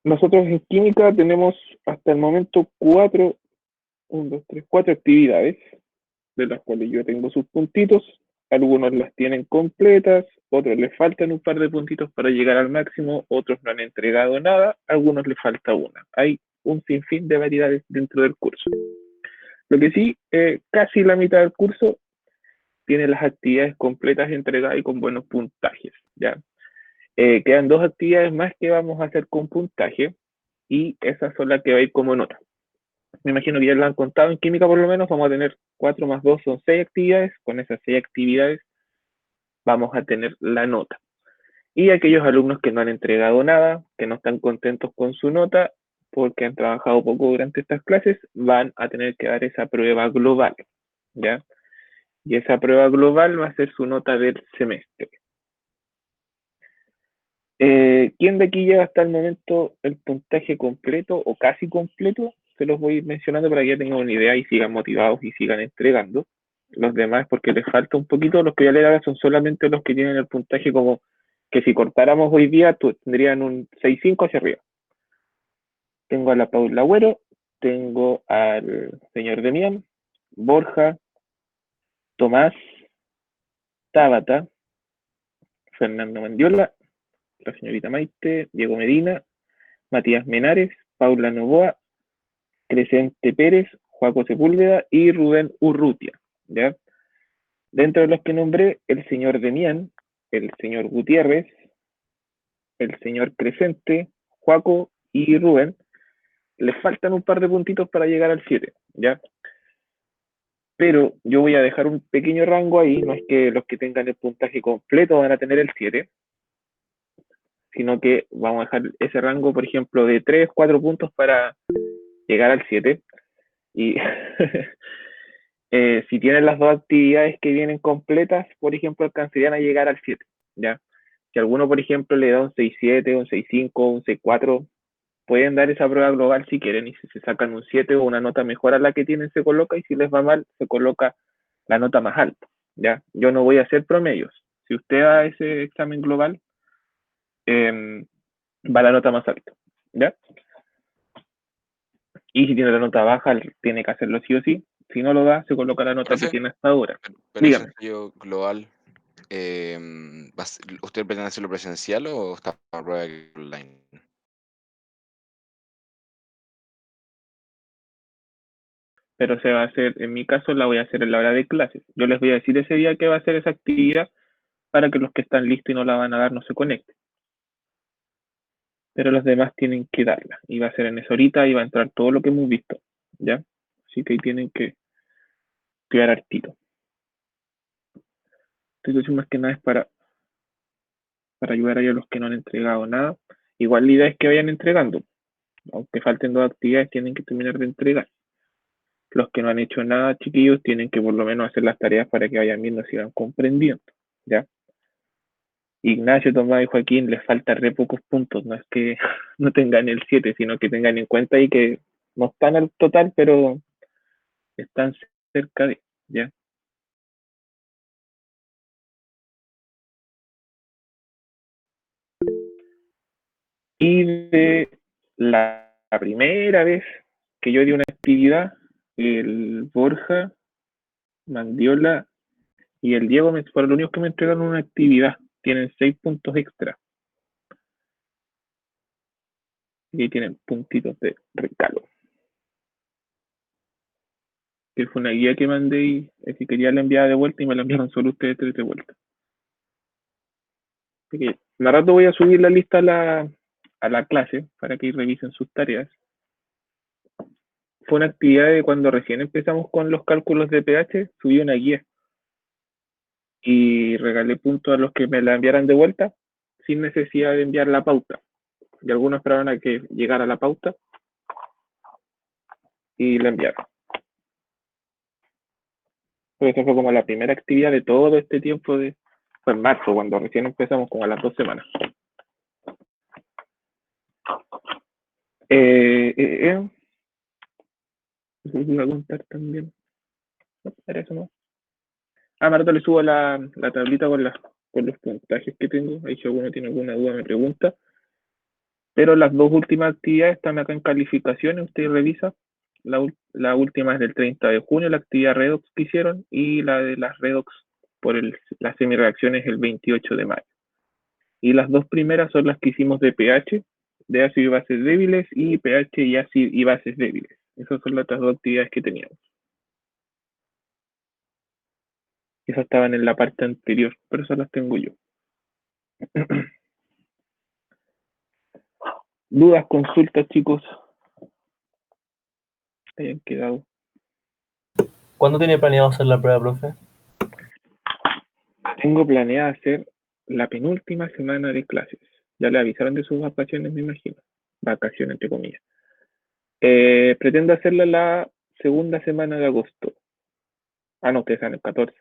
Nosotros en química tenemos hasta el momento cuatro actividades, de las cuales yo tengo sus puntitos. Algunos las tienen completas, otros les faltan un par de puntitos para llegar al máximo, otros no han entregado nada, a algunos les falta una. Hay un sinfín de variedades dentro del curso. Lo que sí, casi la mitad del curso tiene las actividades completas entregadas y con buenos puntajes, ¿ya? Quedan dos actividades más que vamos a hacer con puntaje y esas son las que va a ir como nota. Me imagino que ya lo han contado en química por lo menos, vamos a tener 4 más 2 son 6 actividades, con esas 6 actividades vamos a tener la nota. Y aquellos alumnos que no han entregado nada, que no están contentos con su nota, porque han trabajado poco durante estas clases, van a tener que dar esa prueba global, ¿ya? Y esa prueba global va a ser su nota del semestre. ¿Quién de aquí lleva hasta el momento el puntaje completo o casi completo? Se los voy mencionando para que ya tengan una idea y sigan motivados y sigan entregando. Los demás, porque les falta un poquito, los que ya le hagan son solamente los que tienen el puntaje como que si cortáramos hoy día, tendrían un 6,5 hacia arriba. Tengo a la Paula Agüero, tengo al señor Demián, Borja, Tomás, Tabata, Fernando Mandiola, la señorita Maite, Diego Medina, Matías Menares, Paula Novoa, Crescente Pérez, Joaco Sepúlveda y Rubén Urrutia, ¿ya? Dentro de los que nombré, el señor Demián, el señor Gutiérrez, el señor Crescente, Joaco y Rubén, les faltan un par de puntitos para llegar al 7, ¿ya? Pero yo voy a dejar un pequeño rango ahí, no es que los que tengan el puntaje completo van a tener el 7, sino que vamos a dejar ese rango, por ejemplo, de 3, 4 puntos para llegar al 7. Y si tienen las dos actividades que vienen completas, por ejemplo, alcanzarían a llegar al 7, ¿ya? Si alguno, por ejemplo, le da un 6,7, un 6,5, un 6,4, pueden dar esa prueba global si quieren, y si se sacan un 7 o una nota mejor a la que tienen, se coloca, y si les va mal, se coloca la nota más alta, ¿ya? Yo no voy a hacer promedios. Si usted da ese examen global, va la nota más alta, ¿ya? Y si tiene la nota baja, tiene que hacerlo sí o sí. Si no lo da, se coloca la nota que Profe, tiene hasta ahora. pero ese Dígame. ensayo global, ¿usted pretende hacerlo presencial o está a prueba online? Pero se va a hacer, en mi caso la voy a hacer en la hora de clases. Yo les voy a decir ese día que va a hacer esa actividad para que los que están listos y no la van a dar no se conecten. Pero los demás tienen que darla. Y va a ser en esa horita y va a entrar todo lo que hemos visto, ¿ya? Así que ahí tienen que estudiar hartito. Entonces, más que nada es para ayudar a los que no han entregado nada. Igual la idea es que vayan entregando. Aunque falten dos actividades, tienen que terminar de entregar. Los que no han hecho nada, chiquillos, tienen que por lo menos hacer las tareas para que vayan viendo si van comprendiendo, ¿ya? Ignacio, Tomás y Joaquín les falta re pocos puntos, no es que no tengan el 7, sino que tengan en cuenta y que no están al total, pero están cerca de, ¿ya? Y de la primera vez que yo di una actividad, el Borja, Mandiola y el Diego fueron los únicos que me entregaron una actividad. Tienen 6 puntos extra. Y ahí tienen puntitos de recalo. Que fue una guía que mandé y si quería la enviaba de vuelta y me la enviaron solo ustedes tres de vuelta. Así que más rato voy a subir la lista a la clase para que revisen sus tareas. Fue una actividad de cuando recién empezamos con los cálculos de pH, subí una guía y regalé puntos a los que me la enviaran de vuelta sin necesidad de enviar la pauta. Y algunos esperaban a que llegara la pauta y la enviaron. Pues esa fue como la primera actividad de todo este tiempo fue en marzo, cuando recién empezamos, como a las 2 semanas. Eh, eh, eh, iba a contar también. No, era eso no. Más rato le subo la tablita con los puntajes que tengo. Ahí si alguno tiene alguna duda me pregunta. Pero las dos últimas actividades están acá en calificaciones, usted revisa. La última es del 30 de junio, la actividad redox que hicieron, y la de las redox por las semireacciones el 28 de mayo. Y las dos primeras son las que hicimos de pH, de ácido y bases débiles, y pH y ácido y bases débiles. Esas son las otras dos actividades que teníamos. Esas estaban en la parte anterior, pero esas las tengo yo. Dudas, consultas, chicos. Hayan quedado. ¿Cuándo tiene planeado hacer la prueba, profe? Tengo planeada hacer la penúltima semana de clases. Ya le avisaron de sus vacaciones, me imagino. Vacaciones, entre comillas. Pretendo hacerla la segunda semana de agosto. Ah, no, ustedes saben, el 14.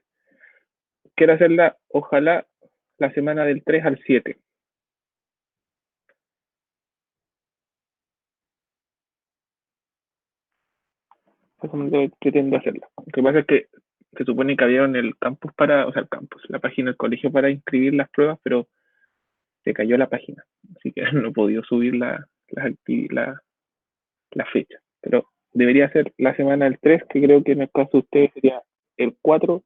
Quiero hacerla, ojalá, la semana del 3 al 7. Es como que pretendo hacerla. Lo que pasa es que se supone que abrieron el campus o sea, el campus, la página del colegio para inscribir las pruebas, pero se cayó la página. Así que no he podido subir la fecha. Pero debería ser la semana del 3, que creo que en el caso de ustedes sería el 4,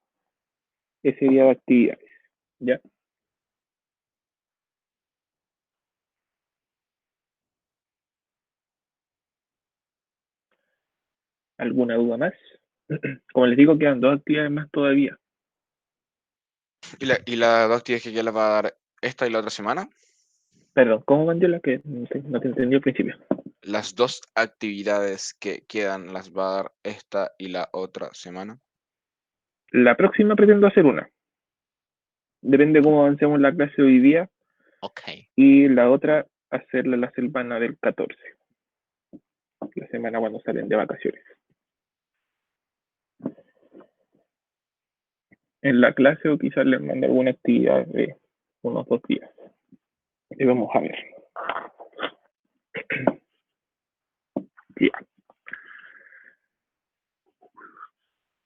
ese día de actividades. ¿Ya? ¿Alguna duda más? Como les digo, quedan dos actividades más todavía. ¿Y las dos actividades que ya las va a dar esta y la otra semana? Perdón, ¿cómo mandé la que no te entendí al principio? Las dos actividades que quedan las va a dar esta y la otra semana. La próxima pretendo hacer una. Depende cómo avancemos la clase hoy día. Ok. Y la otra, hacerla la semana del 14. La semana cuando salen de vacaciones. En la clase o quizás les mando alguna actividad de unos 2 días. Y vamos a ver. Ya.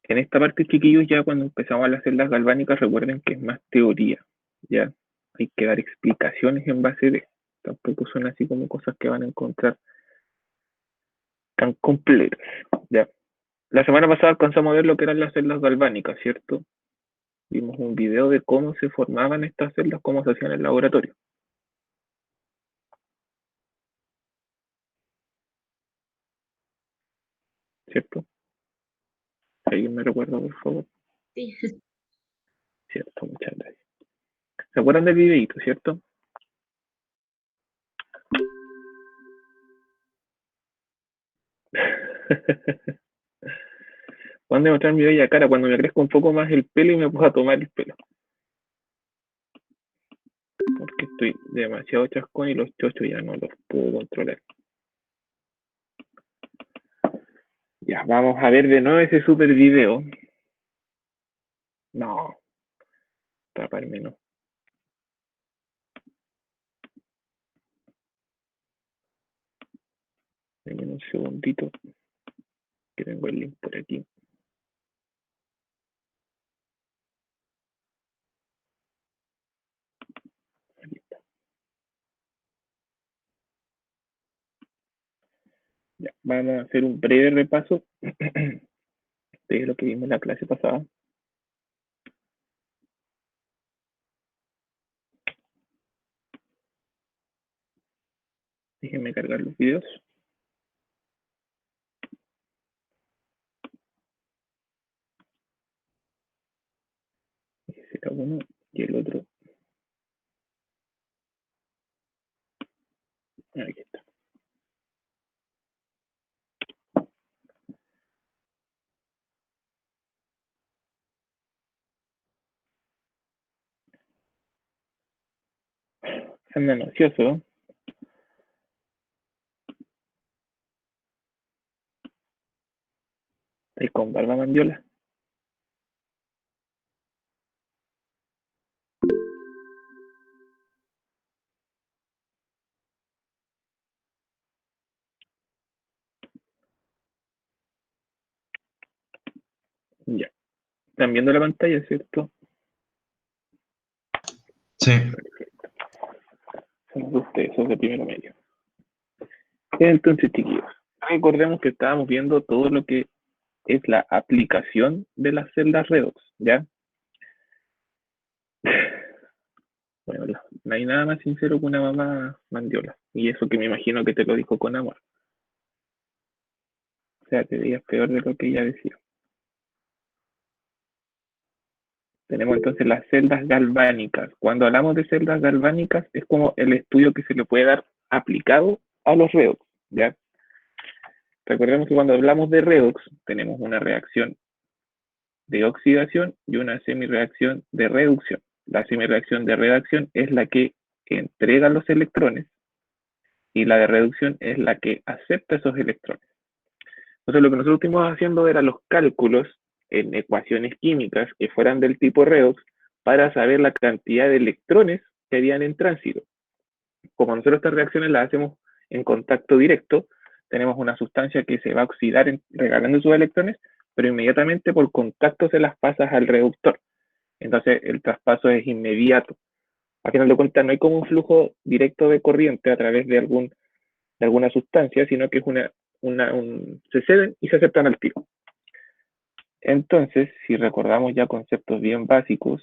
En esta parte, chiquillos, ya cuando empezamos a hacer las galvánicas, recuerden que es más teoría. Ya hay que dar explicaciones en base de. Tampoco son así como cosas que van a encontrar tan completas. Ya. La semana pasada alcanzamos a ver lo que eran las celdas galvánicas, ¿cierto? Vimos un video de cómo se formaban estas celdas, cómo se hacían en el laboratorio. ¿Cierto? ¿Alguien me recuerda, por favor? Sí. Cierto, muchas gracias. ¿Se acuerdan del videito, cierto? Van a mostrar mi bella cara cuando me crezca un poco más el pelo y me pueda tomar el pelo. Porque estoy demasiado chascón y los chochos ya no los puedo controlar. Ya, vamos a ver de nuevo ese super video. No, taparme no. Denme un segundito, que tengo el link por aquí. Aquí está. Ya, vamos a hacer un breve repaso de lo que vimos en la clase pasada. Déjenme cargar los videos. Ese era uno y el otro. Aquí está. Andan ansioso, ¿no? ¿Estáis con barba mandiola? Ya. Están viendo la pantalla, ¿cierto? Sí. Son ustedes, son de primero medio. Entonces, chiquillos, recordemos que estábamos viendo todo lo que es la aplicación de las celdas redox, ¿ya? Bueno, no hay nada más sincero que una mamá mandiola. Y eso que me imagino que te lo dijo con amor. O sea, te digas peor de lo que ella decía. Tenemos entonces las celdas galvánicas. Cuando hablamos de celdas galvánicas, es como el estudio que se le puede dar aplicado a los redox, ¿ya? Recordemos que cuando hablamos de redox, tenemos una reacción de oxidación y una semireacción de reducción. La semireacción de reducción es la que entrega los electrones y la de reducción es la que acepta esos electrones. Entonces, lo que nosotros estuvimos haciendo era los cálculos en ecuaciones químicas que fueran del tipo redox para saber la cantidad de electrones que habían en tránsito. Como nosotros estas reacciones las hacemos en contacto directo, tenemos una sustancia que se va a oxidar regalando sus electrones, pero inmediatamente por contacto se las pasas al reductor. Entonces el traspaso es inmediato. A final de cuentas no hay como un flujo directo de corriente a través de alguna sustancia, sino que es se ceden y se aceptan al tiro. Entonces, si recordamos ya conceptos bien básicos,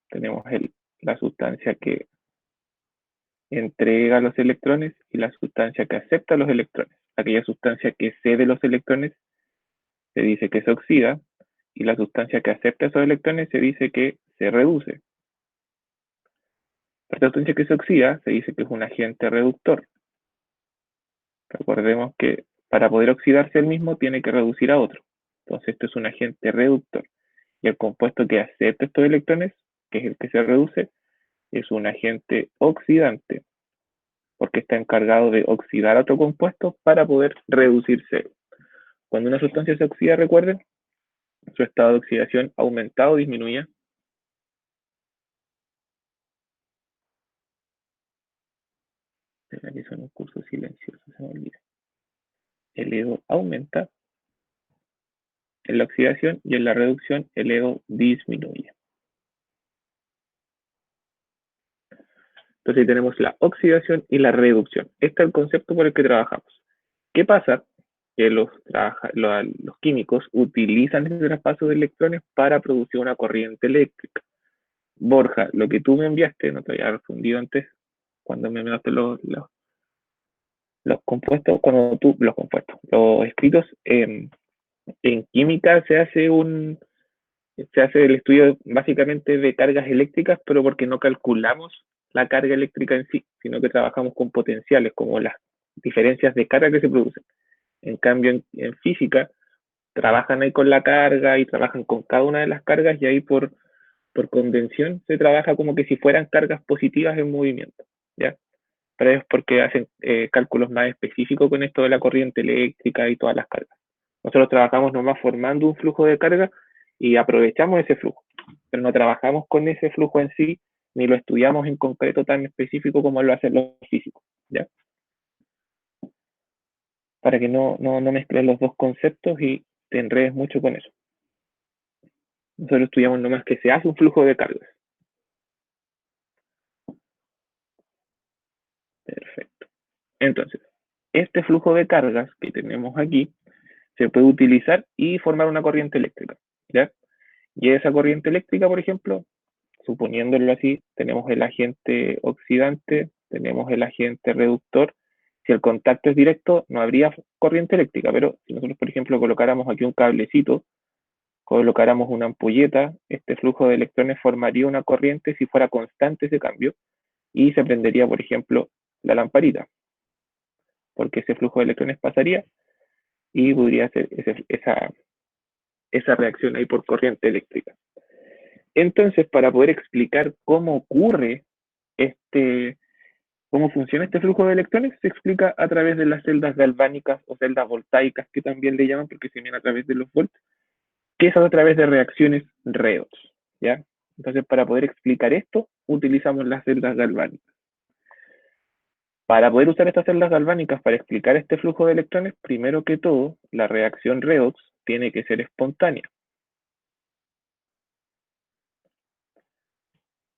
tenemos la sustancia que entrega los electrones y la sustancia que acepta los electrones. Aquella sustancia que cede los electrones se dice que se oxida y la sustancia que acepta esos electrones se dice que se reduce. Esta sustancia que se oxida se dice que es un agente reductor. Recordemos que para poder oxidarse el mismo tiene que reducir a otro. Entonces esto es un agente reductor. Y el compuesto que acepta estos electrones, que es el que se reduce, es un agente oxidante, porque está encargado de oxidar a otro compuesto para poder reducirse. Cuando una sustancia se oxida, recuerden, su estado de oxidación aumenta o disminuye. Que son un curso silencioso, se me olvida. El EO aumenta en la oxidación y en la reducción el EO disminuye. Entonces ahí tenemos la oxidación y la reducción. Este es el concepto por el que trabajamos. ¿Qué pasa? Que los químicos utilizan ese traspaso de electrones para producir una corriente eléctrica. Borja, lo que tú me enviaste, no te había respondido antes, cuando me enviaste los compuestos, los escritos, en química se hace el estudio básicamente de cargas eléctricas, pero porque no calculamos la carga eléctrica en sí, sino que trabajamos con potenciales, como las diferencias de carga que se producen. En cambio, en física, trabajan ahí con la carga y trabajan con cada una de las cargas y ahí por convención se trabaja como que si fueran cargas positivas en movimiento, ¿ya? Pero es porque hacen cálculos más específicos con esto de la corriente eléctrica y todas las cargas. Nosotros trabajamos nomás formando un flujo de carga y aprovechamos ese flujo, pero no trabajamos con ese flujo en sí, ni lo estudiamos en concreto tan específico como lo hacen los físicos, ¿ya? Para que no mezcles los dos conceptos y te enredes mucho con eso. Nosotros estudiamos nomás que se hace un flujo de cargas. Perfecto. Entonces, este flujo de cargas que tenemos aquí se puede utilizar y formar una corriente eléctrica, ¿ya? Y esa corriente eléctrica, por ejemplo, suponiéndolo así, tenemos el agente oxidante, tenemos el agente reductor. Si el contacto es directo, no habría corriente eléctrica, pero si nosotros, por ejemplo, colocáramos aquí un cablecito, colocáramos una ampolleta, este flujo de electrones formaría una corriente si fuera constante ese cambio y se prendería, por ejemplo, la lamparita, porque ese flujo de electrones pasaría y podría hacer esa reacción ahí por corriente eléctrica. Entonces, para poder explicar cómo ocurre cómo funciona este flujo de electrones, se explica a través de las celdas galvánicas o celdas voltaicas, que también le llaman porque se miden a través de los volts, que es a través de reacciones redox, ¿ya? Entonces, para poder explicar esto, utilizamos las celdas galvánicas. Para poder usar estas celdas galvánicas para explicar este flujo de electrones, primero que todo, la reacción redox tiene que ser espontánea.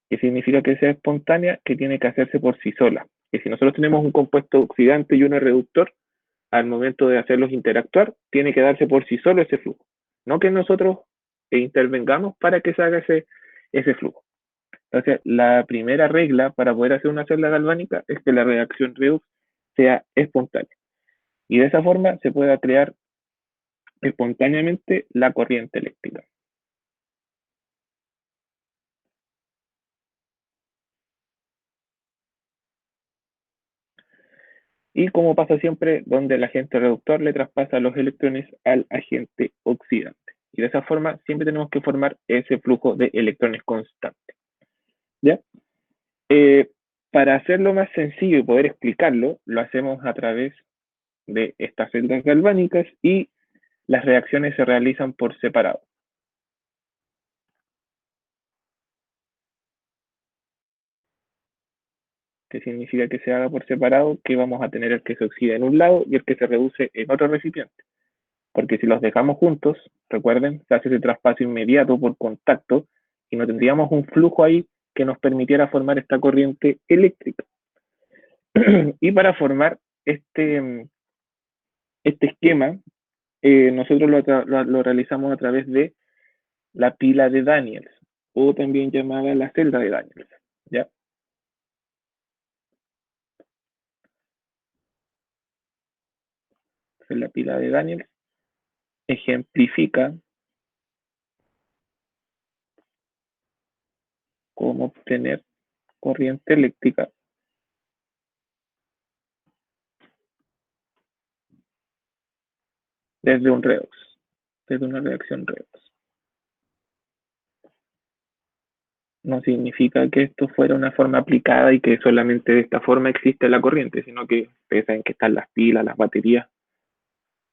¿Qué significa que sea espontánea? Que tiene que hacerse por sí sola. que si nosotros tenemos un compuesto oxidante y uno reductor, al momento de hacerlos interactuar, tiene que darse por sí solo ese flujo. No que nosotros intervengamos para que se haga ese flujo. Entonces, la primera regla para poder hacer una celda galvánica es que la reacción redox sea espontánea. Y de esa forma se pueda crear espontáneamente la corriente eléctrica. Y como pasa siempre, donde el agente reductor le traspasa los electrones al agente oxidante. Y de esa forma siempre tenemos que formar ese flujo de electrones constante. ¿Ya? Para hacerlo más sencillo y poder explicarlo, lo hacemos a través de estas celdas galvánicas y las reacciones se realizan por separado. ¿Qué significa que se haga por separado? Que vamos a tener el que se oxida en un lado y el que se reduce en otro recipiente. Porque si los dejamos juntos, recuerden, se hace ese traspaso inmediato por contacto y no tendríamos un flujo ahí que nos permitiera formar esta corriente eléctrica. Y para formar este esquema, nosotros lo realizamos a través de la pila de Daniels, o también llamada la celda de Daniels, ¿ya? Entonces, la pila de Daniels ejemplifica cómo obtener corriente eléctrica desde un redox, desde una reacción redox. No significa que esto fuera una forma aplicada y que solamente de esta forma existe la corriente, sino que ustedes saben que están las pilas, las baterías,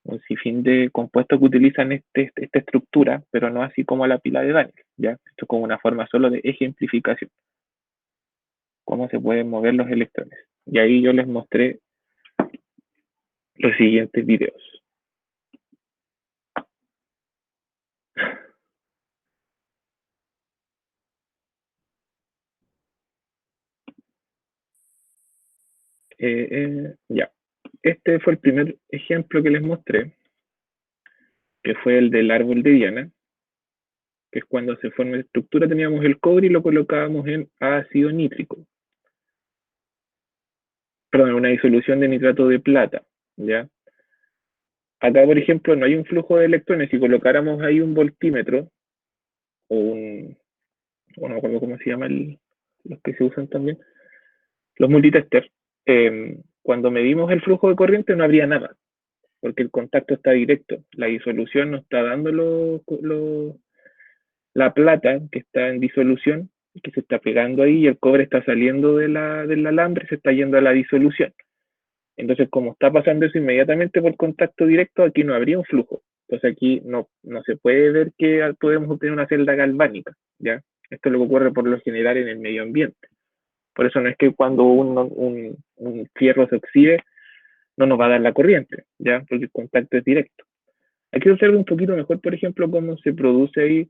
un sinfín de compuestos que utilizan esta estructura, pero no así como la pila de Daniels, ¿ya? Esto es como una forma solo de ejemplificación, cómo se pueden mover los electrones. Y ahí yo les mostré los siguientes videos. Ya. Este fue el primer ejemplo que les mostré, que fue el del árbol de Diana, que es cuando se forma la estructura, teníamos el cobre y lo colocábamos en ácido nítrico. Perdón, una disolución de nitrato de plata, ¿ya? Acá, por ejemplo, no hay un flujo de electrones. Si colocáramos ahí un voltímetro, o no me acuerdo cómo se llaman los que se usan también, los multitester, cuando medimos el flujo de corriente no habría nada, porque el contacto está directo. La disolución nos está dando la plata que está en disolución, que se está pegando ahí, y el cobre está saliendo del alambre, se está yendo a la disolución. Entonces, como está pasando eso inmediatamente por contacto directo, aquí no habría un flujo. Entonces aquí no se puede ver que podemos obtener una celda galvánica, ¿ya? Esto es lo que ocurre por lo general en el medio ambiente. Por eso no es que cuando un fierro se oxide, no nos va a dar la corriente, ¿ya? Porque el contacto es directo. Aquí se observa un poquito mejor, por ejemplo, cómo se produce ahí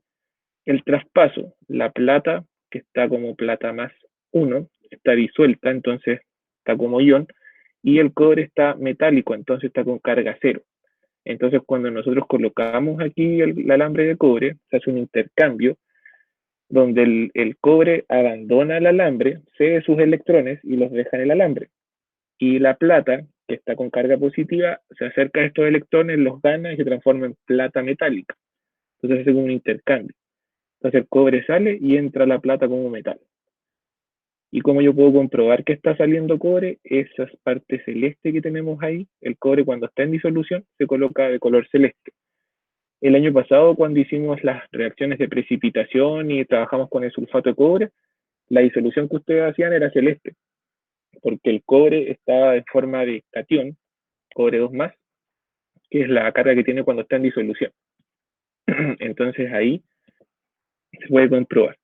el traspaso. La plata, que está como plata más 1, está disuelta, entonces está como ion, y el cobre está metálico, entonces está con carga 0. Entonces, cuando nosotros colocamos aquí el alambre de cobre, se hace un intercambio donde el cobre abandona el alambre, cede sus electrones y los deja en el alambre. Y la plata, que está con carga positiva, se acerca a estos electrones, los gana y se transforma en plata metálica. Entonces, hace como un intercambio. Entonces, el cobre sale y entra la plata como metal. ¿Y cómo yo puedo comprobar que está saliendo cobre? Esa parte celeste que tenemos ahí, el cobre cuando está en disolución se coloca de color celeste. El año pasado, cuando hicimos las reacciones de precipitación y trabajamos con el sulfato de cobre, la disolución que ustedes hacían era celeste, porque el cobre estaba en forma de catión, cobre 2+, que es la carga que tiene cuando está en disolución. Entonces ahí se puede comprobar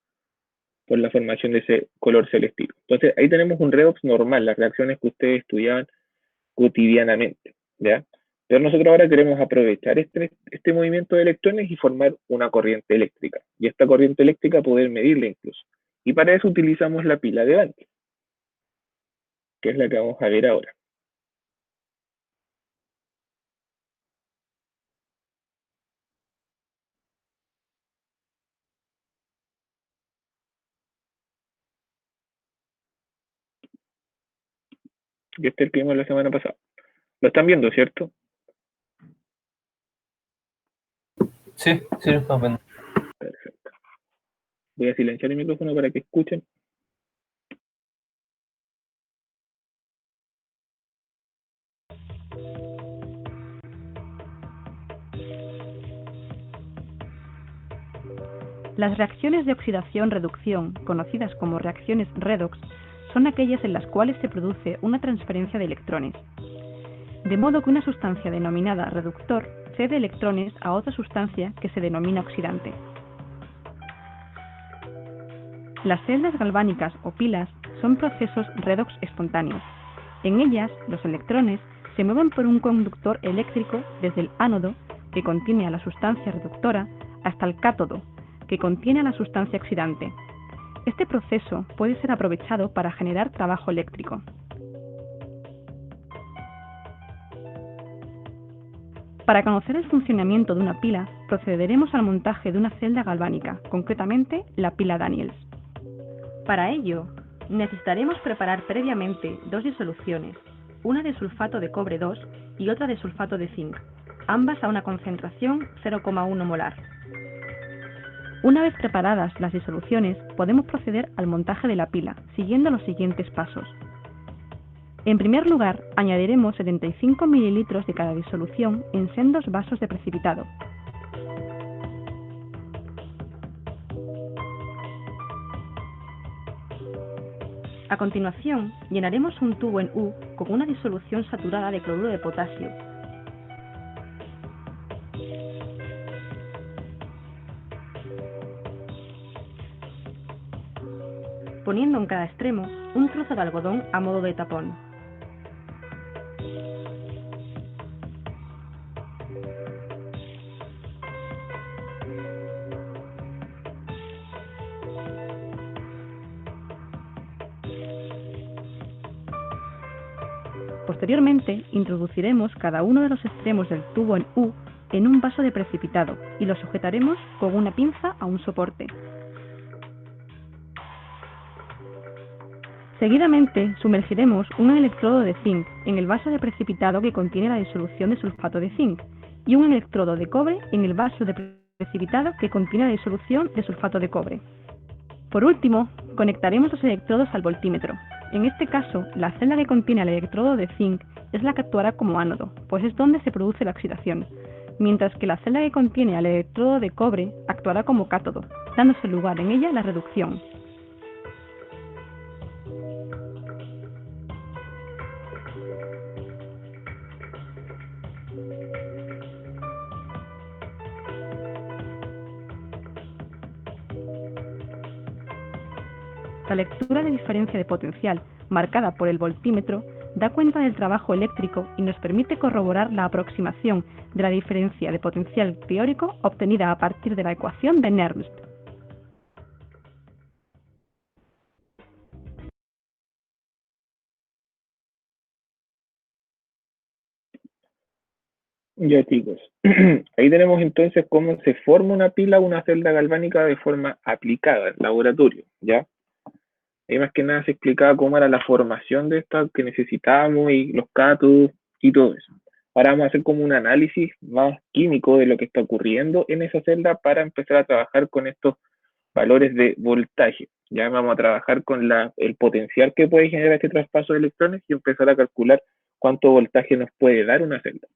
por la formación de ese color celestino. Entonces ahí tenemos un redox normal, las reacciones que ustedes estudiaban cotidianamente, ¿ya? Pero nosotros ahora queremos aprovechar este movimiento de electrones y formar una corriente eléctrica. Y esta corriente eléctrica poder medirla incluso. Y para eso utilizamos la pila de Daniels. que es la que vamos a ver ahora. Y este es el que vimos la semana pasada. Lo están viendo, ¿cierto? Sí, sí, lo estamos viendo. Perfecto. Voy a silenciar el micrófono para que escuchen. Las reacciones de oxidación-reducción, conocidas como reacciones redox, son aquellas en las cuales se produce una transferencia de electrones. De modo que una sustancia denominada reductor cede electrones a otra sustancia que se denomina oxidante. Las celdas galvánicas o pilas son procesos redox espontáneos. En ellas, los electrones se mueven por un conductor eléctrico desde el ánodo, que contiene a la sustancia reductora, hasta el cátodo, que contiene a la sustancia oxidante. Este proceso puede ser aprovechado para generar trabajo eléctrico. Para conocer el funcionamiento de una pila, procederemos al montaje de una celda galvánica, concretamente la pila Daniels. Para ello, necesitaremos preparar previamente dos disoluciones, una de sulfato de cobre 2 y otra de sulfato de zinc, ambas a una concentración 0,1 molar. Una vez preparadas las disoluciones, podemos proceder al montaje de la pila, siguiendo los siguientes pasos. En primer lugar, añadiremos 75 ml de cada disolución en sendos vasos de precipitado. A continuación, llenaremos un tubo en U con una disolución saturada de cloruro de potasio. Poniendo en cada extremo un trozo de algodón a modo de tapón. Posteriormente, introduciremos cada uno de los extremos del tubo en U en un vaso de precipitado y lo sujetaremos con una pinza a un soporte. Seguidamente, sumergiremos un electrodo de zinc en el vaso de precipitado que contiene la disolución de sulfato de zinc y un electrodo de cobre en el vaso de precipitado que contiene la disolución de sulfato de cobre. Por último, conectaremos los electrodos al voltímetro. En este caso, la celda que contiene el electrodo de zinc es la que actuará como ánodo, pues es donde se produce la oxidación, mientras que la celda que contiene el electrodo de cobre actuará como cátodo, dándose lugar en ella la reducción. La lectura de diferencia de potencial, marcada por el voltímetro, da cuenta del trabajo eléctrico y nos permite corroborar la aproximación de la diferencia de potencial teórico obtenida a partir de la ecuación de Nernst. Ya chicos, ahí tenemos entonces cómo se forma una pila o una celda galvánica de forma aplicada en laboratorio, ¿ya? Ahí más que nada se explicaba cómo era la formación de esta que necesitábamos y los cátodos y todo eso. Ahora vamos a hacer como un análisis más químico de lo que está ocurriendo en esa celda para empezar a trabajar con estos valores de voltaje. Ya vamos a trabajar con el potencial que puede generar este traspaso de electrones y empezar a calcular cuánto voltaje nos puede dar una celda.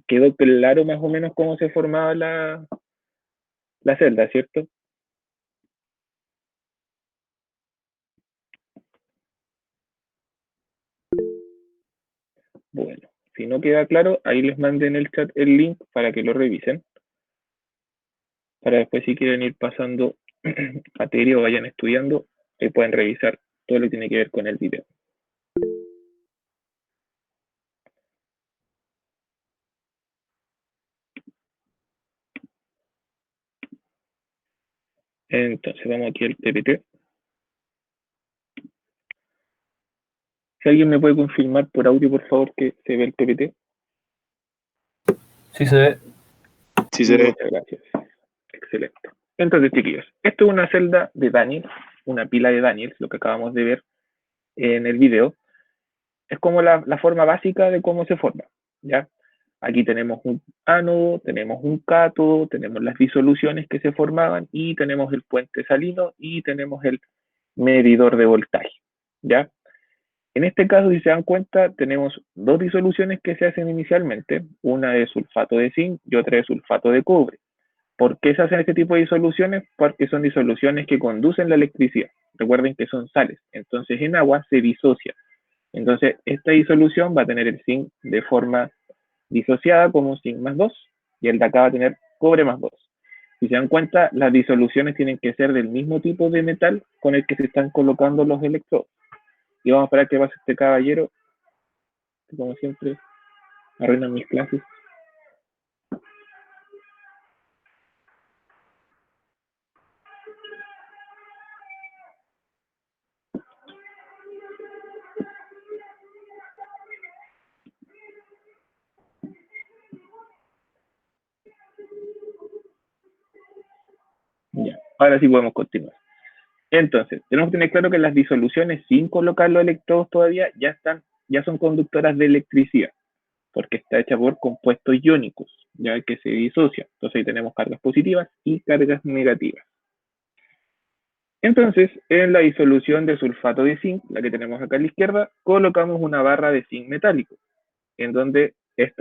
Quedó claro más o menos cómo se formaba la celda, ¿cierto? Bueno, si no queda claro, ahí les mandé en el chat el link para que lo revisen. Para después si quieren ir pasando materia o vayan estudiando, pueden revisar todo lo que tiene que ver con el video. Entonces vamos aquí al PPT. Si alguien me puede confirmar por audio, por favor, que se ve el PPT. Sí se ve. Sí, se ve. Muchas gracias. Excelente. Entonces, chiquillos, esto es una celda de Daniels, una pila de Daniels, lo que acabamos de ver en el video. Es como la forma básica de cómo se forma, ¿ya? Aquí tenemos un ánodo, tenemos un cátodo, tenemos las disoluciones que se formaban y tenemos el puente salino y tenemos el medidor de voltaje, ¿ya? En este caso, si se dan cuenta, tenemos dos disoluciones que se hacen inicialmente, una de sulfato de zinc y otra de sulfato de cobre. ¿Por qué se hacen este tipo de disoluciones? Porque son disoluciones que conducen la electricidad. Recuerden que son sales, entonces en agua se disocia. Entonces, esta disolución va a tener el zinc de forma disociada como zinc más 2 y el de acá va a tener cobre más 2. Si se dan cuenta, las disoluciones tienen que ser del mismo tipo de metal con el que se están colocando los electrodos. Y vamos a esperar que pase este caballero, que como siempre arruinan mis clases. Ya, ahora sí podemos continuar. Entonces, tenemos que tener claro que las disoluciones sin colocar los electrodos todavía ya son conductoras de electricidad, porque está hecha por compuestos iónicos, ya que se disocian. Entonces ahí tenemos cargas positivas y cargas negativas. Entonces, en la disolución de sulfato de zinc, la que tenemos acá a la izquierda, colocamos una barra de zinc metálico, en donde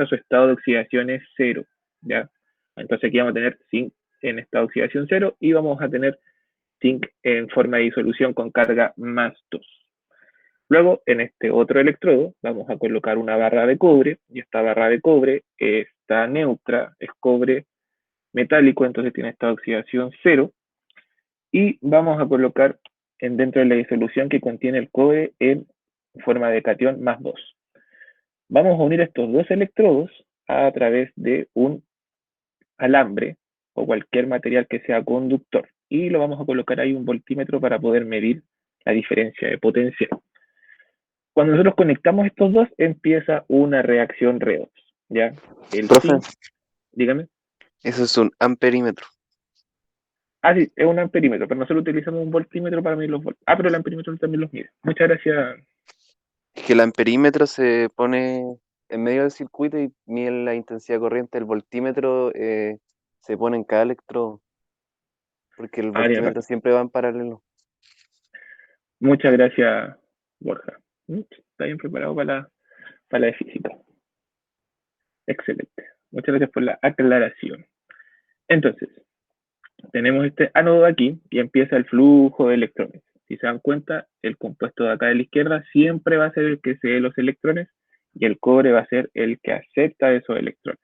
su estado de oxidación es 0, ¿ya? Entonces aquí vamos a tener zinc en estado de oxidación 0 y vamos a tener zinc en forma de disolución con carga más 2. Luego, en este otro electrodo, vamos a colocar una barra de cobre, y esta barra de cobre está neutra, es cobre metálico, entonces tiene esta oxidación 0, y vamos a colocar dentro de la disolución que contiene el cobre en forma de cation más 2. Vamos a unir estos dos electrodos a través de un alambre o cualquier material que sea conductor, y lo vamos a colocar ahí un voltímetro para poder medir la diferencia de potencial. Cuando nosotros conectamos estos dos, empieza una reacción redox, ¿ya? El Profe, zinc, dígame. eso es un amperímetro. Ah, sí, es un amperímetro, pero nosotros utilizamos un voltímetro para medir los voltios. Ah, pero el amperímetro también los mide. Muchas gracias. Es que el amperímetro se pone en medio del circuito y mide la intensidad corriente. El voltímetro se pone en cada electrodo, porque el voltímetro siempre va en paralelo. Muchas gracias, Borja. Está bien preparado para la de física. Excelente. Muchas gracias por la aclaración. Entonces, tenemos este ánodo aquí y empieza el flujo de electrones. Si se dan cuenta, el compuesto de acá de la izquierda siempre va a ser el que cede los electrones y el cobre va a ser el que acepta esos electrones.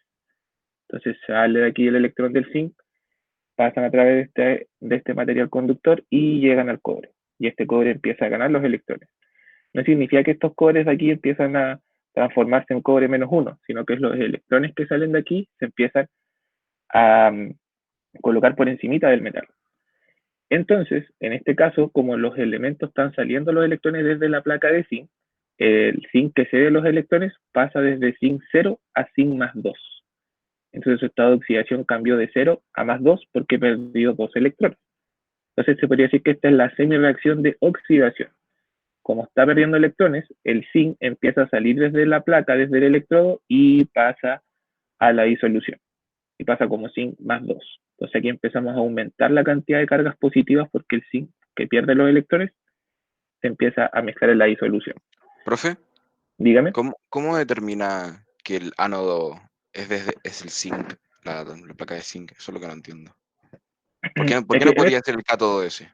Entonces sale de aquí el electrón del zinc, pasan a través de este material conductor y llegan al cobre. Y este cobre empieza a ganar los electrones. No significa que estos cobres de aquí empiezan a transformarse en cobre -1, sino que los electrones que salen de aquí se empiezan a colocar por encimita del metal. Entonces, en este caso, como los elementos están saliendo los electrones desde la placa de zinc, el zinc que cede los electrones pasa desde zinc 0 a zinc más 2. Entonces su estado de oxidación cambió de 0 a más 2 porque perdió 2 electrones. Entonces se podría decir que esta es la semireacción de oxidación. Como está perdiendo electrones, el zinc empieza a salir desde la placa, desde el electrodo, y pasa a la disolución. Y pasa como zinc más 2. Entonces aquí empezamos a aumentar la cantidad de cargas positivas porque el zinc que pierde los electrones se empieza a mezclar en la disolución. Profe, Dígame. ¿cómo determina que el ánodo es el zinc, la placa de zinc? Eso es lo que no entiendo. ¿Por qué no podría ser el cátodo ese?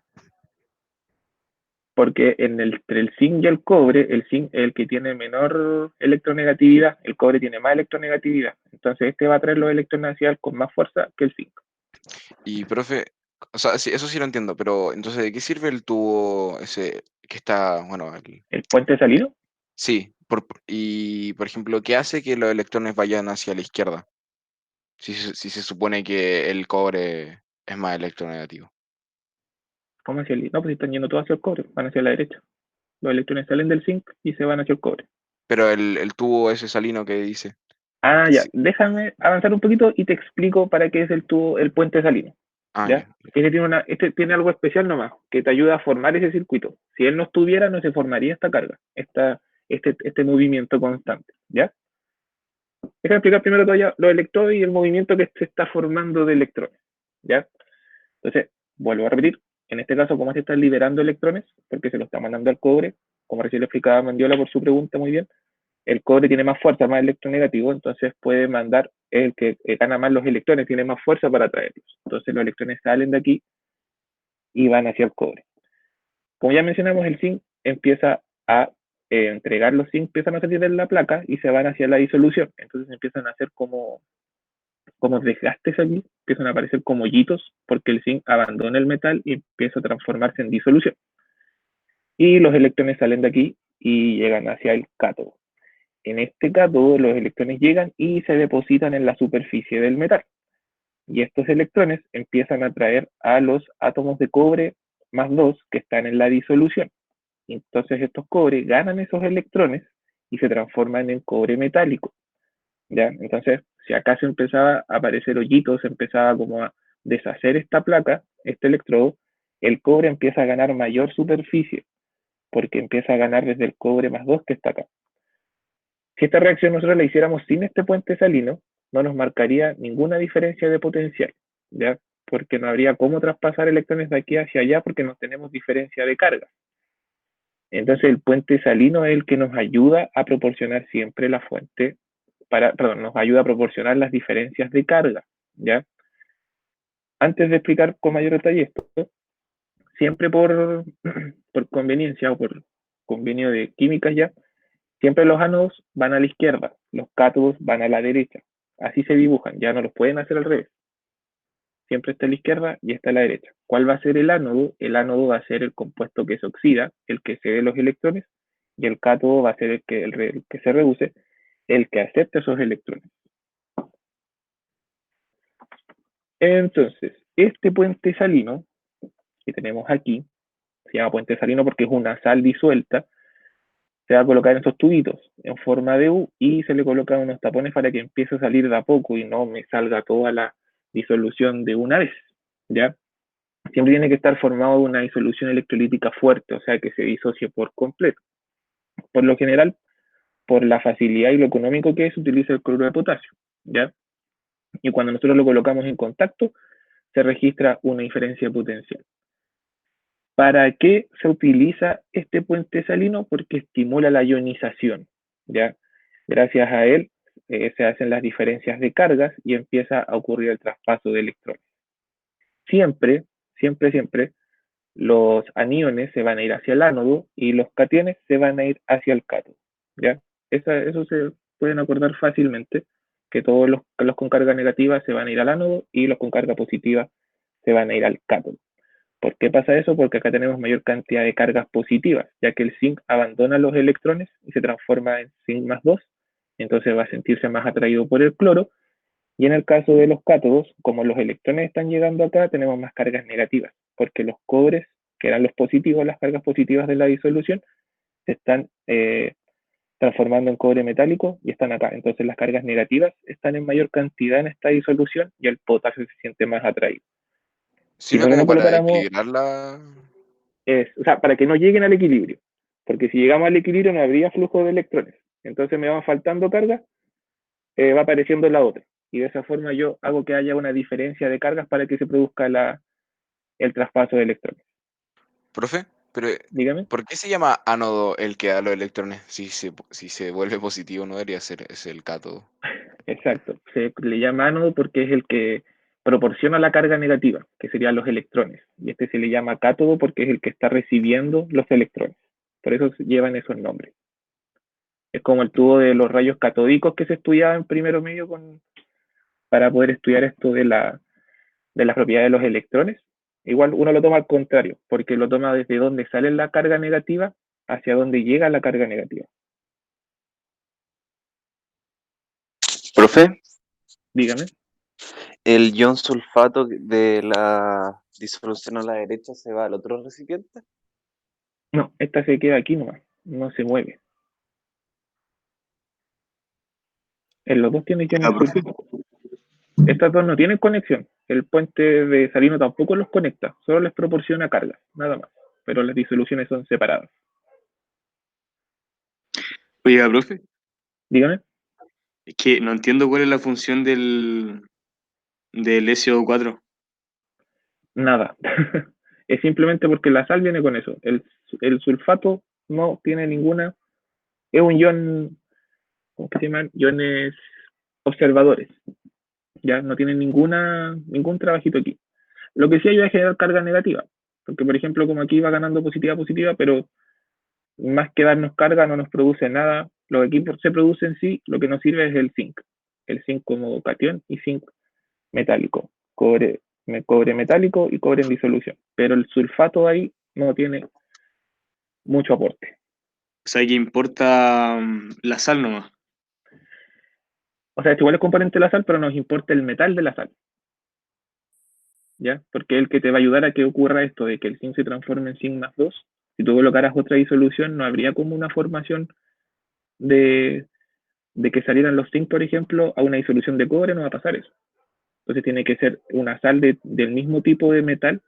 Porque entre el zinc y el cobre, el zinc es el que tiene menor electronegatividad, el cobre tiene más electronegatividad. Entonces este va a traer los electrones hacia él con más fuerza que el zinc. Y, profe, o sea, sí, eso sí lo entiendo, pero entonces, ¿de qué sirve el tubo ese que está, bueno, ¿El puente salido? sí, y por ejemplo, ¿qué hace que los electrones vayan hacia la izquierda? Si se supone que el cobre es más electronegativo. ¿Cómo hacia el? No, pues si están yendo todos hacia el cobre, van hacia la derecha. los electrones salen del zinc y se van hacia el cobre. Pero el tubo ese salino que dice. Ah, ya, Sí. déjame avanzar un poquito y te explico para qué es el tubo, el puente salino. Ah, ¿Ya? ya. Este tiene algo especial nomás, que te ayuda a formar ese circuito. Si él no estuviera, no se formaría esta carga, este movimiento constante. ¿Ya? Déjame explicar primero todavía los electrodos y el movimiento que se está formando de electrones. ¿Ya? Entonces, vuelvo a repetir, en este caso, como se están liberando electrones, porque se lo está mandando al cobre, como recién le explicaba Mandiola por su pregunta muy bien, el cobre tiene más fuerza, más electronegativo, entonces puede mandar el que gana más los electrones, tiene más fuerza para traerlos. Entonces los electrones salen de aquí y van hacia el cobre. Como ya mencionamos, el zinc empieza a entregar los zinc, empiezan a salir de la placa y se van hacia la disolución. Entonces empiezan a hacer como desgastes aquí, empiezan a aparecer como hoyitos porque el zinc abandona el metal y empieza a transformarse en disolución. Y los electrones salen de aquí y llegan hacia el cátodo. En este cátodo los electrones llegan y se depositan en la superficie del metal. Y estos electrones empiezan a atraer a los átomos de cobre más 2 que están en la disolución. Entonces estos cobre ganan esos electrones y se transforman en cobre metálico. ¿Ya? Entonces, si acaso empezaba a aparecer hoyitos, empezaba como a deshacer esta placa, este electrodo, el cobre empieza a ganar mayor superficie, porque empieza a ganar desde el cobre más 2 que está acá. Si esta reacción nosotros la hiciéramos sin este puente salino, no nos marcaría ninguna diferencia de potencial, ¿ya? Porque no habría cómo traspasar electrones de aquí hacia allá porque no tenemos diferencia de carga. Entonces el puente salino es el que nos ayuda a proporcionar siempre la fuente, nos ayuda a proporcionar las diferencias de carga, ¿ya? Antes de explicar con mayor detalle esto, siempre por conveniencia o por convenio de químicas ya, siempre los ánodos van a la izquierda, los cátodos van a la derecha. Así se dibujan, ya no los pueden hacer al revés. Siempre está a la izquierda y está a la derecha. ¿Cuál va a ser el ánodo? El ánodo va a ser el compuesto que se oxida, el que cede los electrones, y el cátodo va a ser el que se reduce, el que acepta esos electrones. Entonces, este puente salino que tenemos aquí, se llama puente salino porque es una sal disuelta, se va a colocar en estos tubitos en forma de U y se le colocan unos tapones para que empiece a salir de a poco y no me salga toda la disolución de una vez, ¿ya? Siempre tiene que estar formado una disolución electrolítica fuerte, o sea, que se disocie por completo. Por lo general, por la facilidad y lo económico que es, se utiliza el cloruro de potasio, ¿ya? Y cuando nosotros lo colocamos en contacto, se registra una diferencia potencial. ¿Para qué se utiliza este puente salino? Porque estimula la ionización, ¿ya? Gracias a él se hacen las diferencias de cargas y empieza a ocurrir el traspaso de electrones. Siempre, siempre, siempre, los aniones se van a ir hacia el ánodo y los cationes se van a ir hacia el cátodo, ¿ya? Eso se pueden acordar fácilmente, que todos los con carga negativa se van a ir al ánodo y los con carga positiva se van a ir al cátodo. ¿Por qué pasa eso? Porque acá tenemos mayor cantidad de cargas positivas, ya que el zinc abandona los electrones y se transforma en zinc más 2, entonces va a sentirse más atraído por el cloro, y en el caso de los cátodos, como los electrones están llegando acá, tenemos más cargas negativas, porque los cobres, que eran los positivos, las cargas positivas de la disolución, se están transformando en cobre metálico y están acá. Entonces las cargas negativas están en mayor cantidad en esta disolución y el potasio se siente más atraído. Si Sirve nosotros como no para colocáramos, equilibrar la... o sea, para que no lleguen al equilibrio, porque si llegamos al equilibrio no habría flujo de electrones. Entonces me va faltando carga, va apareciendo la otra. Y de esa forma yo hago que haya una diferencia de cargas para que se produzca el traspaso de electrones. Profe, pero Dígame. ¿por qué se llama ánodo el que da los electrones? Si se vuelve positivo, no debería ser es el cátodo. Exacto. Se le llama ánodo porque es el que proporciona la carga negativa, que serían los electrones. Y este se le llama cátodo porque es el que está recibiendo los electrones. Por eso llevan esos nombres. Es como el tubo de los rayos catódicos que se estudiaba en primero medio para poder estudiar esto de las propiedades de los electrones. Igual uno lo toma al contrario, porque lo toma desde donde sale la carga negativa hacia donde llega la carga negativa. Profe, Dígame. ¿el ion sulfato de la disolución a la derecha se va al otro recipiente? No, esta se queda aquí nomás. no se mueve. En los dos tiene iones sulfato. Estas dos no tienen conexión. El puente de salino tampoco los conecta, solo les proporciona carga, nada más. Pero las disoluciones son separadas. Oiga, profe, Dígame. es que no entiendo cuál es la función del SO4. Nada. Es simplemente porque la sal viene con eso. El sulfato no tiene ninguna. Es un ion. ¿Cómo se llaman? Iones observadores. Ya no tienen ningún trabajito aquí. Lo que sí ayuda a generar carga negativa. Porque, por ejemplo, como aquí va ganando positiva, pero más que darnos carga no nos produce nada. Lo que aquí se produce en sí, lo que nos sirve es el zinc. El zinc como cation y zinc metálico. Cobre metálico y cobre en disolución. Pero el sulfato ahí no tiene mucho aporte. O sea, que importa la sal nomás. O sea, es igual el componente de la sal, pero nos importa el metal de la sal. ¿Ya? Porque es el que te va a ayudar a que ocurra esto de que el zinc se transforme en zinc más 2. Si tú colocaras otra disolución, no habría como una formación de que salieran los zinc, por ejemplo, a una disolución de cobre, no va a pasar eso. Entonces tiene que ser una sal del mismo tipo de metal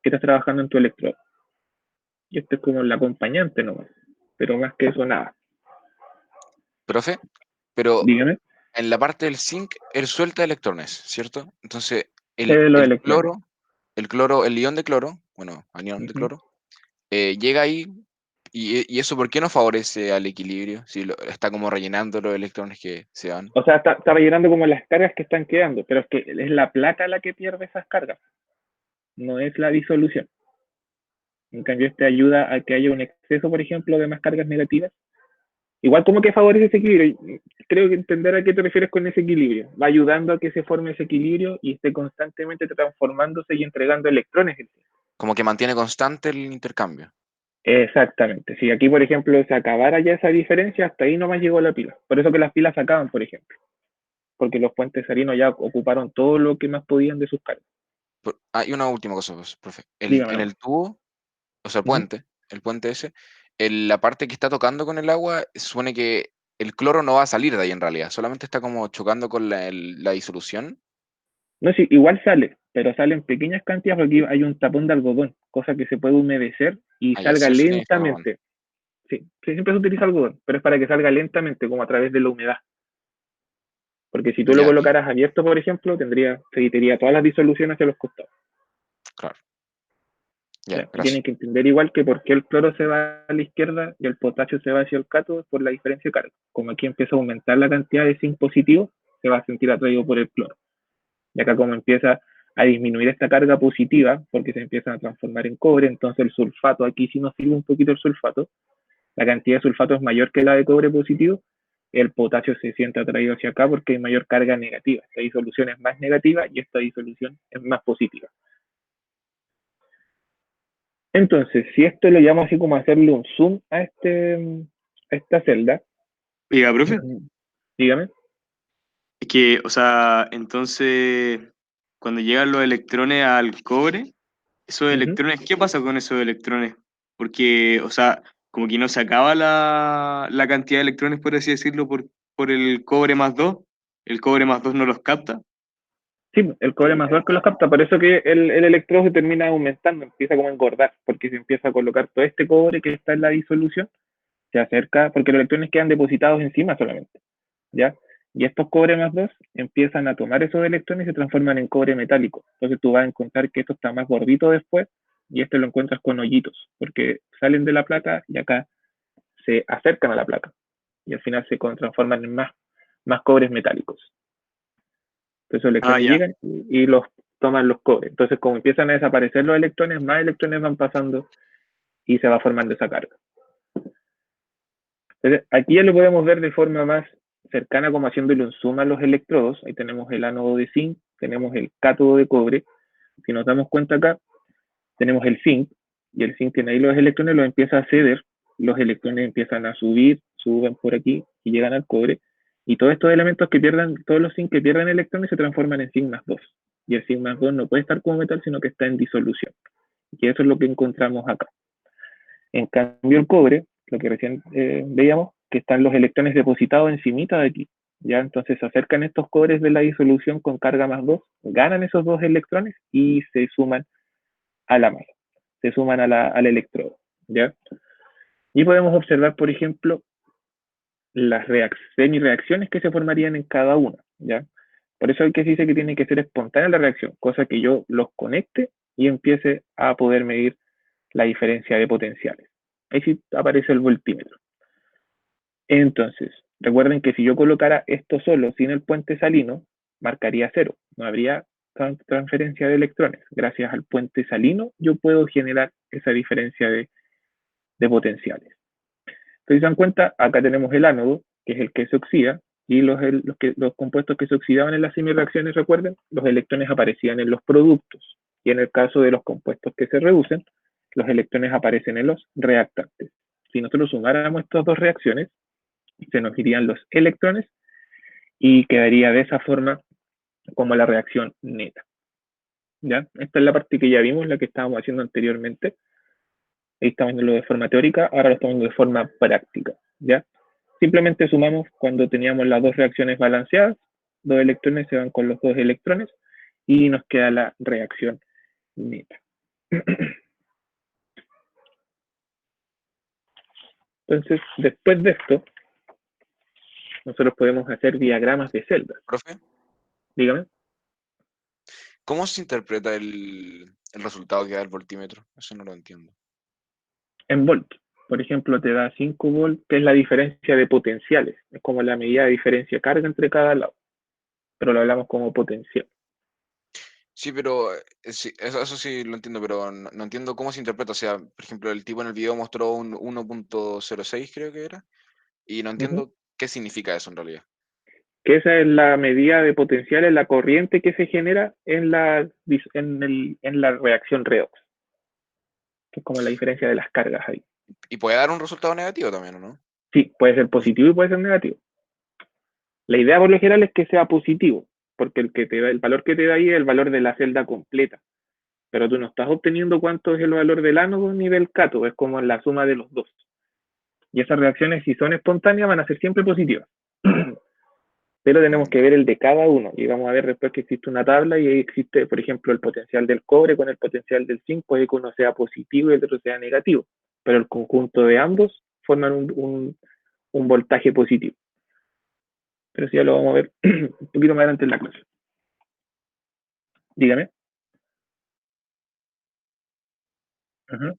que estás trabajando en tu electrodo. Y esto es como el acompañante nomás. Pero más que eso, nada. Profe, pero Dígame. en la parte del zinc, él suelta electrones, ¿cierto? Entonces, Los electrones. el ion de cloro, bueno, anión de cloro, llega ahí, y eso ¿por qué no favorece al equilibrio? Si está como rellenando los electrones que se van. O sea, está rellenando como las cargas que están quedando, pero es que es la placa la que pierde esas cargas, no es la disolución. En cambio, este ayuda a que haya un exceso, por ejemplo, de más cargas negativas. Igual como que favorece ese equilibrio. Creo que entender a qué te refieres con ese equilibrio. Va ayudando a que se forme ese equilibrio y esté constantemente transformándose y entregando electrones. Como que mantiene constante el intercambio. Exactamente. Si aquí, por ejemplo, se acabara ya esa diferencia, hasta ahí nomás llegó la pila. Por eso que las pilas se acaban, por ejemplo. Porque los puentes salinos ya ocuparon todo lo que más podían de sus cargas. Hay una última cosa, profe. Dígame. En el tubo, o sea, Uh-huh. el puente ese, la parte que está tocando con el agua, supone que el cloro no va a salir de ahí en realidad, solamente está como chocando con la disolución. No, sí, igual sale, pero sale en pequeñas cantidades porque hay un tapón de algodón, cosa que se puede humedecer y Ah, ya, salga sí o sí tiene que estar más. lentamente. Sí, siempre se utiliza algodón, pero es para que salga lentamente, como a través de la humedad. Porque si tú lo Ya, colocaras abierto, por ejemplo, se iría todas las disoluciones hacia los costados. claro. Ya, ¿Ya? Y gracias. tienen que entender igual que por qué el cloro se va a la izquierda y el potasio se va hacia el cátodo por la diferencia de carga. Como aquí empieza a aumentar la cantidad de zinc positivo, se va a sentir atraído por el cloro. Y acá como empieza a disminuir esta carga positiva, porque se empiezan a transformar en cobre, entonces el sulfato, aquí sí nos sirve un poquito el sulfato, la cantidad de sulfato es mayor que la de cobre positivo, el potasio se siente atraído hacia acá porque hay mayor carga negativa. Esta disolución es más negativa y esta disolución es más positiva. Entonces, si esto lo llamo así como hacerle un zoom a esta celda, Oiga, profe, dígame. es que, o sea, entonces, cuando llegan los electrones al cobre, esos electrones, ¿qué pasa con esos electrones? Porque, o sea, como que no se acaba la cantidad de electrones, por así decirlo, por el cobre más 2. El cobre más 2 no los capta. Sí, el cobre más 2 que los capta, por eso que el electrodo se termina aumentando, empieza como a engordar, porque se empieza a colocar todo este cobre que está en la disolución, se acerca, porque los electrones quedan depositados encima solamente, ¿ya? Y estos cobre más 2 empiezan a tomar esos electrones y se transforman en cobre metálico. Entonces tú vas a encontrar que esto está más gordito después y este lo encuentras con hoyitos, porque salen de la placa y acá se acercan a la placa y al final se transforman en más cobres metálicos. Entonces los Ah, electrones ya. llegan y los toman los cobres. Entonces, como empiezan a desaparecer los electrones, más electrones van pasando y se va formando esa carga. Entonces, aquí ya lo podemos ver de forma más cercana, como haciéndole un zoom a los electrodos. Ahí tenemos el ánodo de zinc, tenemos el cátodo de cobre. Si nos damos cuenta acá, tenemos el zinc, y el zinc tiene ahí los electrones, los empieza a ceder, los electrones empiezan a subir, suben por aquí y llegan al cobre. Y todos estos elementos que pierdan, todos los zinc que pierden electrones se transforman en zinc más 2. Y el zinc más 2 no puede estar como metal, sino que está en disolución. Y eso es lo que encontramos acá. En cambio, el cobre lo que recién veíamos, que están los electrones depositados encimita de aquí. ¿Ya? Entonces se acercan estos cobres de la disolución con carga +2, ganan esos 2 electrones y se suman a la masa, se suman al electrodo. ¿Ya? Y podemos observar, por ejemplo, las semi-reacciones que se formarían en cada una. ¿Ya? Por eso hay que se dice que tiene que ser espontánea la reacción, cosa que yo los conecte y empiece a poder medir la diferencia de potenciales. Ahí sí aparece el voltímetro. Entonces, recuerden que si yo colocara esto solo sin el puente salino, marcaría 0. No habría transferencia de electrones. Gracias al puente salino, yo puedo generar esa diferencia de potenciales. Entonces, si se dan cuenta, acá tenemos el ánodo, que es el que se oxida, y los compuestos que se oxidaban en las semireacciones, recuerden, los electrones aparecían en los productos. Y en el caso de los compuestos que se reducen, los electrones aparecen en los reactantes. Si nosotros sumáramos estas dos reacciones, se nos irían los electrones y quedaría de esa forma como la reacción neta. ¿Ya? Esta es la parte que ya vimos, la que estábamos haciendo anteriormente. Ahí estamos viendo de forma teórica, ahora lo estamos viendo de forma práctica. ¿Ya? Simplemente sumamos cuando teníamos las dos reacciones balanceadas, 2 electrones se van con los 2 electrones y nos queda la reacción neta. Entonces, después de esto, nosotros podemos hacer diagramas de celdas. Profe, Dígame. ¿cómo se interpreta el resultado que da el voltímetro? Eso no lo entiendo. En volt. Por ejemplo, te da 5 volt, que es la diferencia de potenciales. Es como la medida de diferencia de carga entre cada lado. Pero lo hablamos como potencial. Sí, pero sí, eso sí lo entiendo, pero no entiendo cómo se interpreta. O sea, por ejemplo, el tipo en el video mostró un 1.06, creo que era, y no entiendo qué significa eso en realidad. Que esa es la medida de potenciales, la corriente que se genera en la reacción redox. Que es como la diferencia de las cargas ahí. Y puede dar un resultado negativo también, ¿o no? Sí, puede ser positivo y puede ser negativo. La idea por lo general es que sea positivo, porque el valor que te da ahí es el valor de la celda completa. Pero tú no estás obteniendo cuánto es el valor del ánodo ni del cátodo, es como la suma de los dos. Y esas reacciones, si son espontáneas, van a ser siempre positivas. Pero tenemos que ver el de cada uno. Y vamos a ver después que existe una tabla y ahí existe, por ejemplo, el potencial del cobre con el potencial del zinc, puede que uno sea positivo y el otro sea negativo. Pero el conjunto de ambos forman un voltaje positivo. Pero eso ya lo vamos a ver un poquito más adelante en la clase. Dígame. Ajá.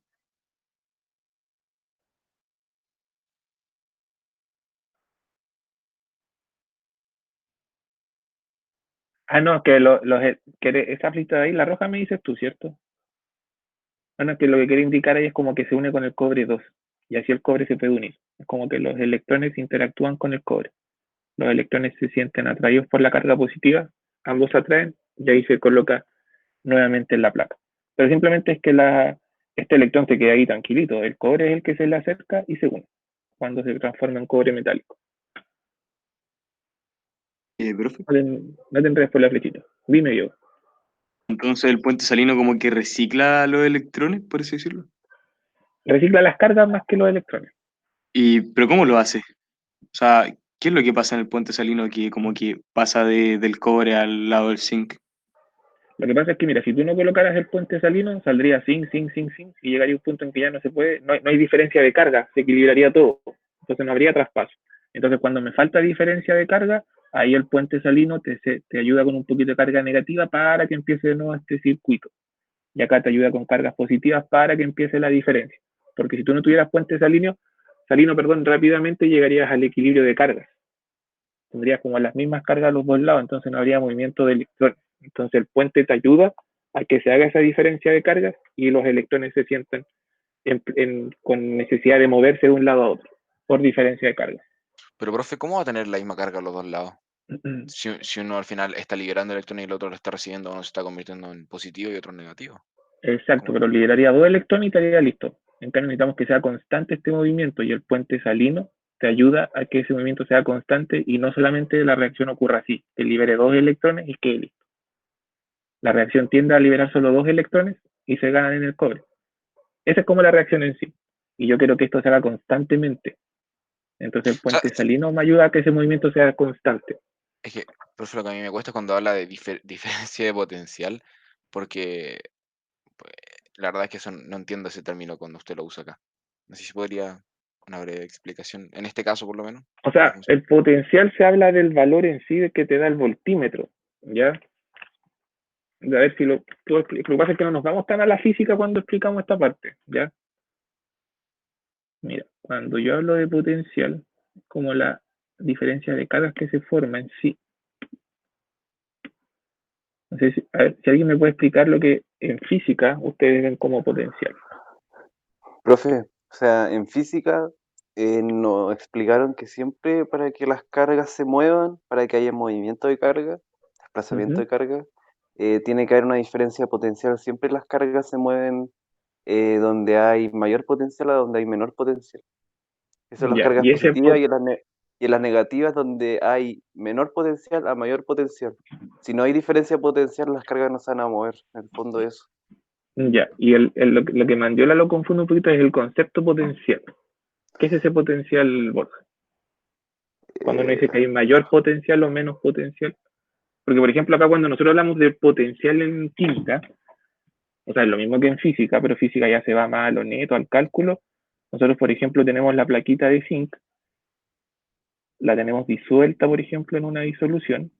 No, que esa flita de ahí, la roja me dices tú, ¿cierto? Bueno, que lo que quiere indicar ahí es como que se une con el cobre 2 y así el cobre se puede unir. Es como que los electrones interactúan con el cobre. Los electrones se sienten atraídos por la carga positiva, ambos se atraen y ahí se coloca nuevamente en la placa. Pero simplemente es que este electrón se queda ahí tranquilito. El cobre es el que se le acerca y se une cuando se transforma en cobre metálico. Profe, No te enredes por la flechita. Dime yo. entonces el puente salino como que recicla los electrones, por así decirlo. Recicla las cargas más que los electrones. ¿Pero cómo lo hace? O sea, ¿qué es lo que pasa en el puente salino que como que pasa del cobre al lado del zinc? Lo que pasa es que, mira, si tú no colocaras el puente salino, saldría zinc, zinc, zinc, zinc, y llegaría un punto en que ya no se puede, no hay diferencia de carga, se equilibraría todo. Entonces no habría traspaso. Entonces cuando me falta diferencia de carga, ahí el puente salino te ayuda con un poquito de carga negativa para que empiece de nuevo este circuito. Y acá te ayuda con cargas positivas para que empiece la diferencia. Porque si tú no tuvieras puente salino, rápidamente llegarías al equilibrio de cargas. Tendrías como las mismas cargas a los dos lados, entonces no habría movimiento de electrones. Entonces el puente te ayuda a que se haga esa diferencia de cargas y los electrones se sientan con necesidad de moverse de un lado a otro por diferencia de cargas. Pero, profe, ¿cómo va a tener la misma carga a los dos lados? Si uno al final está liberando electrones y el otro lo está recibiendo, uno se está convirtiendo en positivo y otro en negativo. Exacto, ¿Cómo? pero liberaría 2 electrones y estaría listo. En cambio necesitamos que sea constante este movimiento y el puente salino te ayuda a que ese movimiento sea constante y no solamente la reacción ocurra así, que libere 2 electrones y quede listo. La reacción tiende a liberar solo 2 electrones y se ganan en el cobre. Esa es como la reacción en sí. y yo quiero que esto se haga constantemente. Entonces el O sea, puente salino me ayuda a que ese movimiento sea constante. es que, profe, lo que a mí me cuesta es cuando habla de diferencia de potencial, porque pues, la verdad es que eso no entiendo ese término cuando usted lo usa acá. No sé si podría una breve explicación, en este caso por lo menos. O cómo sea, funciona. el potencial se habla del valor en sí de que te da el voltímetro, ¿ya? A ver si lo puedo explicar. Lo que pasa es que no nos vamos tan a la física cuando explicamos esta parte, ¿ya? Mira, cuando yo hablo de potencial, como la diferencia de cargas que se forma en sí. No sé si, a ver, si alguien me puede explicar lo que en física ustedes ven como potencial. Profe, o sea, en física nos explicaron que siempre para que las cargas se muevan, para que haya movimiento de carga, desplazamiento de carga, tiene que haber una diferencia potencial. Siempre las cargas se mueven donde hay mayor potencial a donde hay menor potencial. Eso en las Ya, cargas y ese positivas y en las negativas donde hay menor potencial a mayor potencial. Si no hay diferencia potencial, las cargas no se van a mover. En el fondo eso. ya, y lo que Mandiola lo confunde un poquito es el concepto potencial. ¿Qué es ese potencial, Borja? Cuando uno Eh, dice que hay mayor potencial o menos potencial. Porque, por ejemplo, acá cuando nosotros hablamos de potencial en química, o sea, es lo mismo que en física, pero física ya se va más a lo neto, al cálculo. Nosotros, por ejemplo, tenemos la plaquita de zinc, la tenemos disuelta, por ejemplo, en una disolución,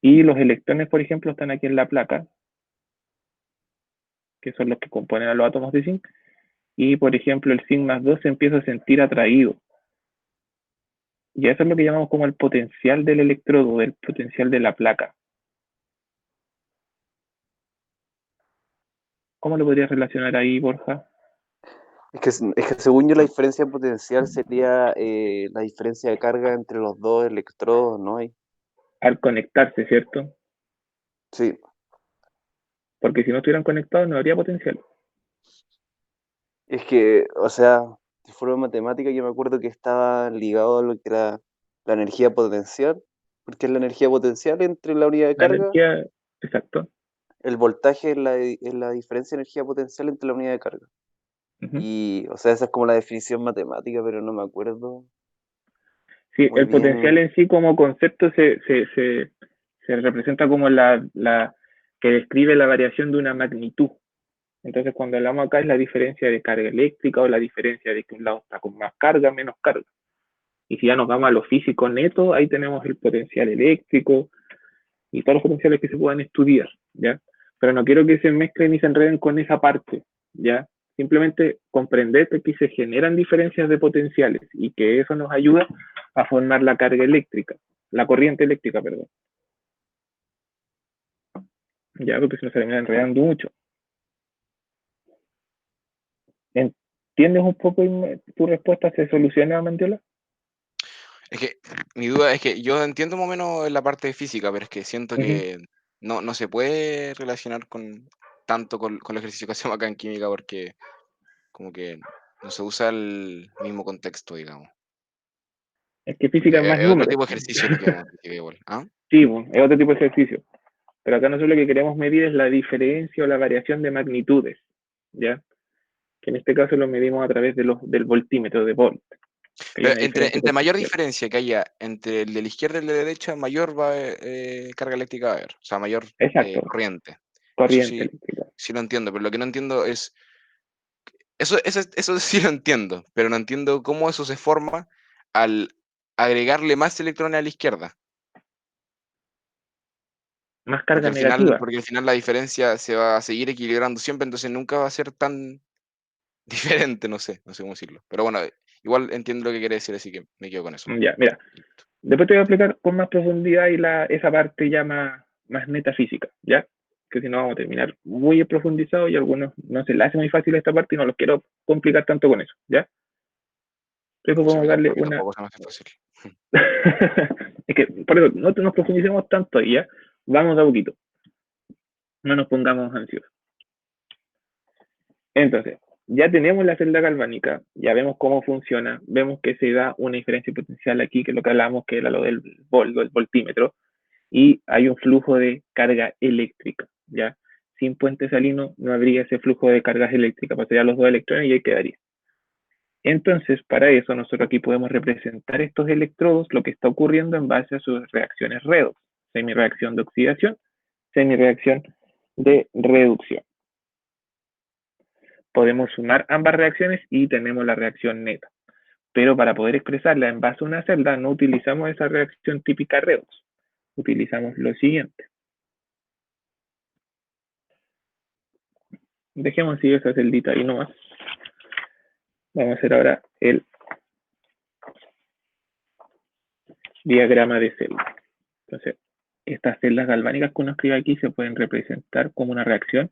y los electrones, por ejemplo, están aquí en la placa, que son los que componen a los átomos de zinc, y, por ejemplo, el zinc más 2 se empieza a sentir atraído. Y eso es lo que llamamos como el potencial del electrodo, el potencial de la placa. ¿Cómo lo podrías relacionar ahí, Borja? es que según yo la diferencia potencial sería la diferencia de carga entre los dos electrodos, ¿no? Al conectarse, ¿cierto? Sí, Porque si no estuvieran conectados no habría potencial. es que, o sea, de forma matemática yo me acuerdo que estaba ligado a lo que era la energía potencial, porque es la energía potencial entre la unidad de La carga, energía, exacto. el voltaje es la diferencia de energía potencial entre la unidad de carga. Uh-huh. Y, o sea, esa es como la definición matemática, pero no me acuerdo Sí, muy el potencial bien. en sí como concepto se representa como la que describe la variación de una magnitud. Entonces, cuando hablamos acá es la diferencia de carga eléctrica o la diferencia de que un lado está con más carga, menos carga. Y si ya nos vamos a lo físico neto, ahí tenemos el potencial eléctrico y todos los potenciales que se puedan estudiar, ¿ya? Pero no quiero que se mezclen y se enreden con esa parte, ¿ya? Simplemente comprender que aquí se generan diferencias de potenciales y que eso nos ayuda a formar la carga eléctrica, la corriente eléctrica, perdón. Ya, porque se nos termina enredando mucho. ¿Entiendes un poco tu respuesta? ¿Se soluciona, Mandiola? Es que mi duda es que yo entiendo más o menos la parte de física, pero es que siento Uh -huh. que no se puede relacionar tanto con el ejercicio que hacemos acá en química porque como que no se usa el mismo contexto, digamos. Es que Porque física es más es otro números. tipo de ejercicio lo que vemos en física igual. ¿Ah? Sí, es otro tipo de ejercicio. Pero acá nosotros lo que queremos medir es la diferencia o la variación de magnitudes, ¿ya? Que en este caso lo medimos a través del voltímetro de volt. Que hay Pero una diferencia entre mayor potencial. diferencia que haya entre el de la izquierda y el de la derecha, mayor carga eléctrica va a haber, o sea, mayor Exacto, corriente. Eso corriente sí, eléctrica. sí lo entiendo, pero lo que no entiendo es, eso sí lo entiendo, pero no entiendo cómo eso se forma al agregarle más electrones a la izquierda. Más carga negativa. Porque al final la diferencia se va a seguir equilibrando siempre, entonces nunca va a ser tan diferente, no sé cómo decirlo. Pero bueno, igual entiendo lo que quiere decir, así que me quedo con eso. Ya, mira, después te voy a explicar con más profundidad y esa parte ya más metafísica, ¿ya? Que si no vamos a terminar muy profundizado y a algunos no se les hace muy fácil esta parte y no los quiero complicar tanto con eso, ¿ya? Entonces Sí, podemos darle a mí una... tampoco se me hace fácil. es que, por eso, no nos profundicemos tanto ahí, ¿ya? Vamos a poquito. No nos pongamos ansiosos. Entonces, ya tenemos la celda galvánica, ya vemos cómo funciona, vemos que se da una diferencia potencial aquí, que es lo que hablamos, que era lo del voltímetro, y hay un flujo de carga eléctrica, ¿ya? sin puente salino no habría ese flujo de cargas eléctricas, pasaría los dos electrones y ahí quedaría. Entonces, para eso nosotros aquí podemos representar estos electrodos, lo que está ocurriendo en base a sus reacciones redox, semireacción de oxidación, semireacción de reducción. Podemos sumar ambas reacciones y tenemos la reacción neta. Pero para poder expresarla en base a una celda, no utilizamos esa reacción típica redox. Utilizamos lo siguiente. Dejemos así esa celdita ahí nomás. Vamos a hacer ahora el diagrama de celda. Entonces, estas celdas galvánicas que uno escribe aquí se pueden representar como una reacción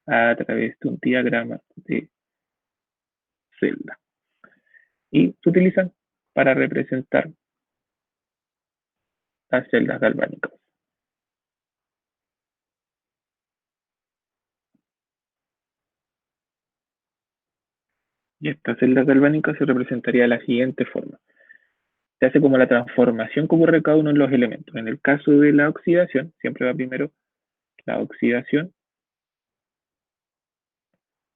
a través de un diagrama de celda. Y se utilizan para representar las celdas galvánicas. Y esta celda galvánica se representaría de la siguiente forma. Se hace como la transformación que ocurre cada uno de los elementos. En el caso de la oxidación, siempre va primero la oxidación,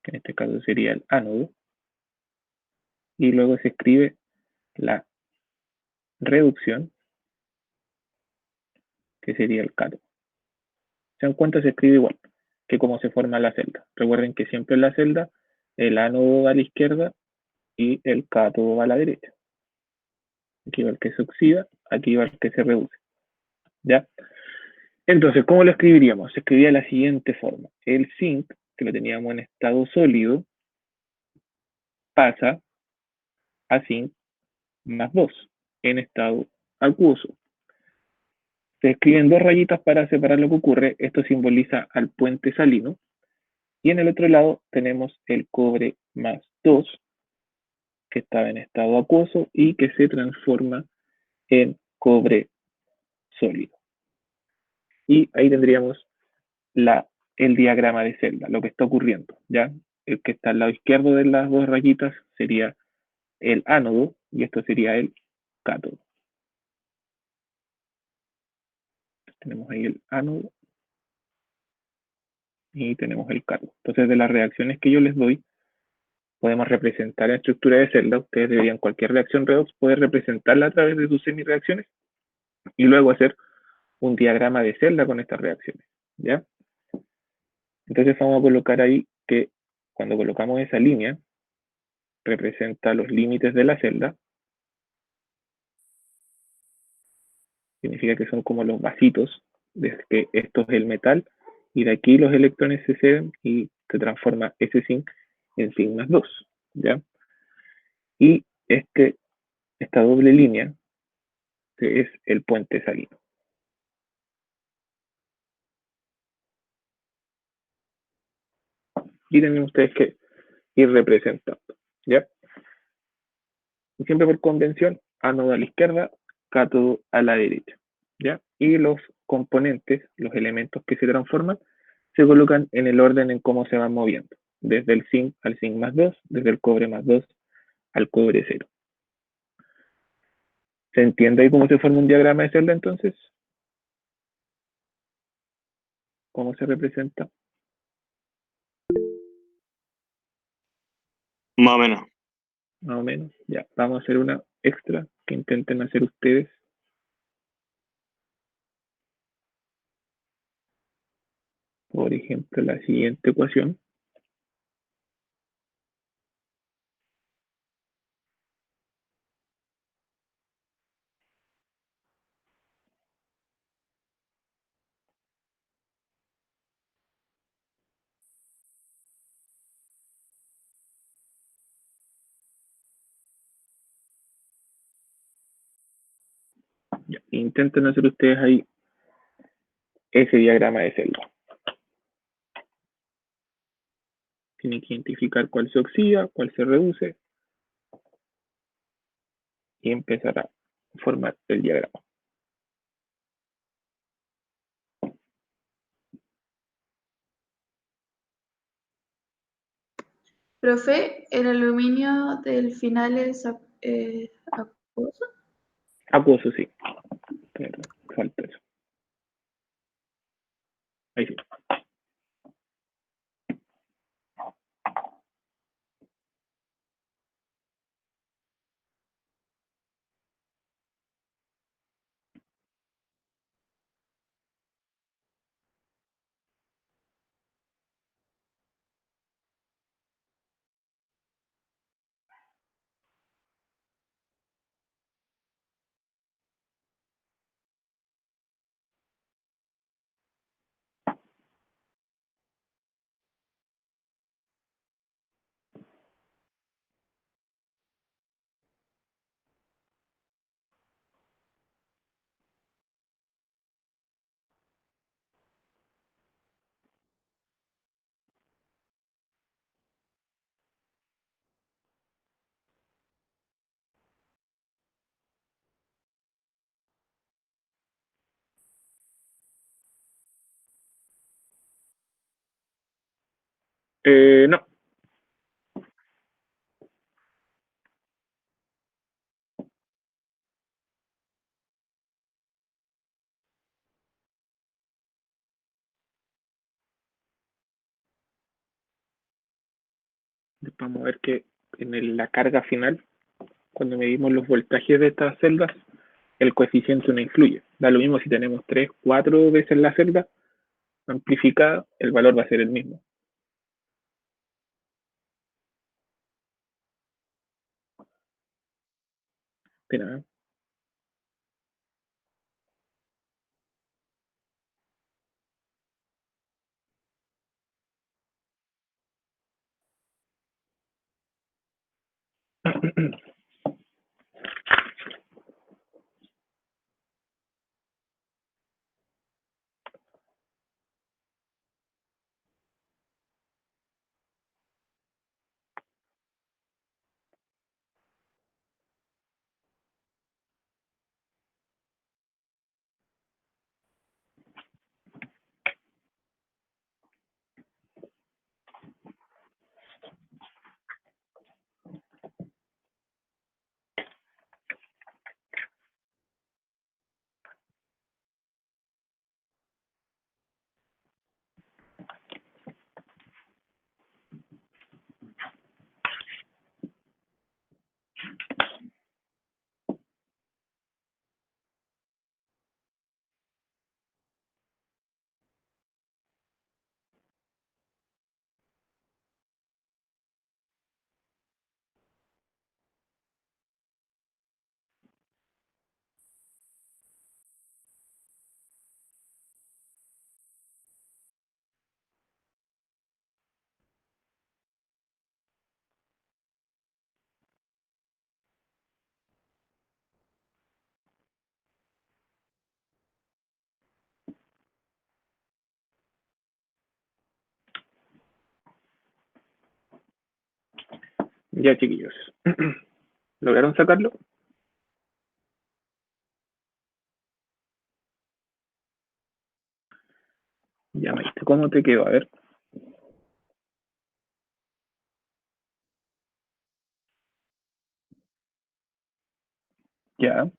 que en este caso sería el ánodo, y luego se escribe la reducción, que sería el cátodo. Se dan cuenta, se escribe igual que cómo se forma la celda. Recuerden que siempre en la celda el ánodo va a la izquierda y el cátodo va a la derecha. Aquí va el que se oxida, aquí va el que se reduce. ¿Ya? Entonces, ¿cómo lo escribiríamos? Se escribiría de la siguiente forma. El zinc, que lo teníamos en estado sólido, pasa a zinc más 2 en estado acuoso. Se escriben dos rayitas para separar lo que ocurre. Esto simboliza al puente salino. Y en el otro lado tenemos el cobre más 2, que estaba en estado acuoso y que se transforma en cobre sólido. Y ahí tendríamos el diagrama de celda, lo que está ocurriendo, ¿ya? El que está al lado izquierdo de las dos rayitas sería el ánodo y esto sería el cátodo. Tenemos ahí el ánodo y tenemos el cátodo. Entonces, de las reacciones que yo les doy, podemos representar la estructura de celda. Ustedes deberían cualquier reacción redox poder representarla a través de sus semireacciones y luego hacer un diagrama de celda con estas reacciones, ¿ya? Entonces vamos a colocar ahí que cuando colocamos esa línea, representa los límites de la celda. Significa que son como los vasitos, desde que esto es el metal, y de aquí los electrones se ceden y se transforma ese zinc en zinc más 2, ¿ya? Y esta doble línea que es el puente salino. Y tienen ustedes que ir representando, ¿ya? Y siempre por convención, ánodo a la izquierda, cátodo a la derecha, ¿ya? Y los componentes, los elementos que se transforman, se colocan en el orden en cómo se van moviendo. Desde el zinc al zinc más 2, desde el cobre más 2 al cobre 0. ¿Se entiende ahí cómo se forma un diagrama de celda entonces? ¿Cómo se representa? Más o menos. Más o menos. Ya, vamos a hacer una extra que intenten hacer ustedes. Por ejemplo, la siguiente ecuación. Ya, intenten hacer ustedes ahí ese diagrama de celda. Tienen que identificar cuál se oxida, cuál se reduce y empezar a formar el diagrama. Profe, ¿el aluminio del final es acuoso? Acuoso, sí. Pero falta eso. Ahí sí. No. Vamos a ver que en la carga final, cuando medimos los voltajes de estas celdas, el coeficiente no influye. Da lo mismo si tenemos 3, 4 veces la celda amplificada, el valor va a ser el mismo. Mira, ya chiquillos. ¿Lograron sacarlo? Ya, Maite, ¿cómo te quedó? A ver. Ya,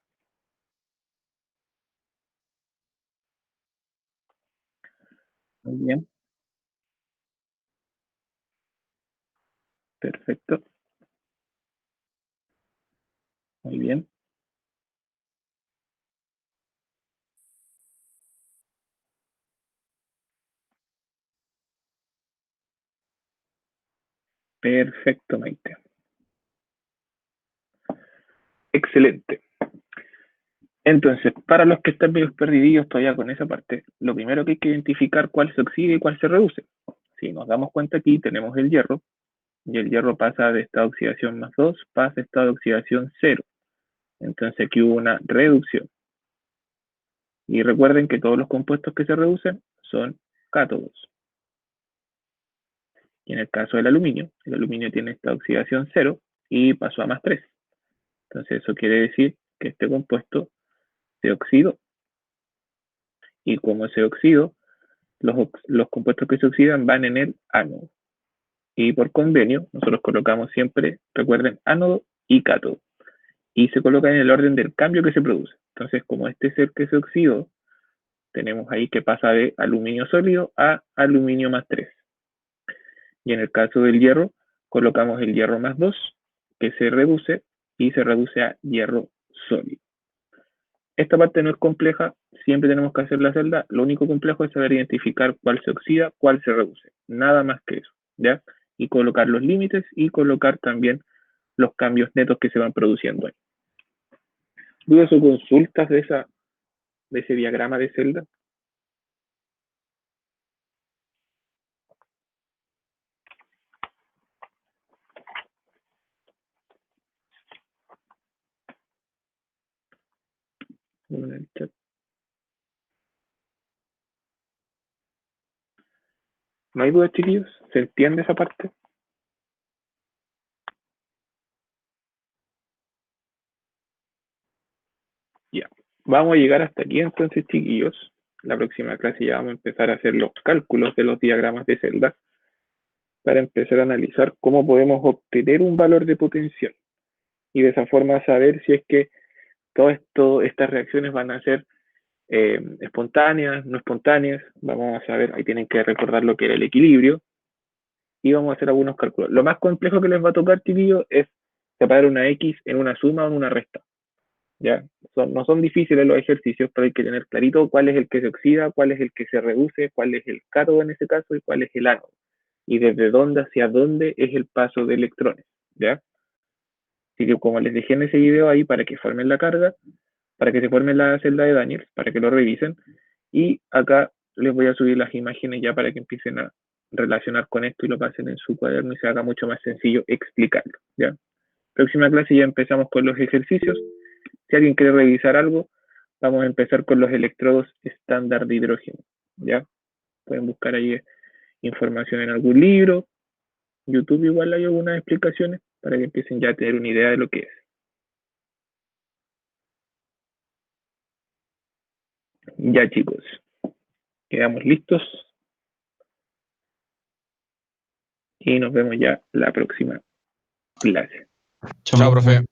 muy bien, perfecto, muy bien, perfecto, Maite. Excelente. Entonces, para los que están medio perdidos todavía con esa parte, lo primero que hay que identificar cuál se oxida y cuál se reduce. Si nos damos cuenta aquí, tenemos el hierro, y el hierro pasa de estado de oxidación más 2, pasa a estado de oxidación 0. Entonces aquí hubo una reducción. Y recuerden que todos los compuestos que se reducen son cátodos. Y en el caso del aluminio, el aluminio tiene esta oxidación 0 y pasó a más 3. Entonces eso quiere decir que este compuesto se oxidó. Y como se oxidó, los compuestos que se oxidan van en el ánodo. Y por convenio, nosotros colocamos siempre, recuerden, ánodo y cátodo. Y se coloca en el orden del cambio que se produce. Entonces, como este es el que se oxidó, tenemos ahí que pasa de aluminio sólido a aluminio más 3. Y en el caso del hierro, colocamos el hierro más 2, que se reduce y se reduce a hierro sólido. Esta parte no es compleja, siempre tenemos que hacer la celda, lo único complejo es saber identificar cuál se oxida, cuál se reduce, nada más que eso, ¿ya? Y colocar los límites y colocar también los cambios netos que se van produciendo ahí. ¿Dudas o consultas de ese diagrama de celda? En el chat. ¿No hay dudas, chiquillos? ¿Se entiende esa parte? Ya. Vamos a llegar hasta aquí entonces, chiquillos. La próxima clase ya vamos a empezar a hacer los cálculos de los diagramas de celda. para empezar a analizar cómo podemos obtener un valor de potencial y de esa forma saber si es que todas estas reacciones van a ser espontáneas, no espontáneas. Vamos a saber, ahí tienen que recordar lo que era el equilibrio y vamos a hacer algunos cálculos. Lo más complejo que les va a tocar, chiquillos, es separar una X en una suma o en una resta. ¿Ya? No son difíciles los ejercicios, pero hay que tener clarito cuál es el que se oxida, cuál es el que se reduce, cuál es el cátodo en ese caso y cuál es el ánodo. Y desde dónde hacia dónde es el paso de electrones. ¿Ya? Así que como les dejé en ese video ahí para que formen la carga, para que se forme la celda de Daniels, para que lo revisen. Y acá les voy a subir las imágenes ya para que empiecen a relacionar con esto y lo pasen en su cuaderno y se haga mucho más sencillo explicarlo. ¿Ya? Próxima clase ya empezamos con los ejercicios. Si alguien quiere revisar algo, vamos a empezar con los electrodos estándar de hidrógeno. ¿Ya? Pueden buscar ahí información en algún libro. YouTube igual hay algunas explicaciones para que empiecen ya a tener una idea de lo que es. Ya, chicos, quedamos listos y nos vemos ya la próxima clase. Chao, profe.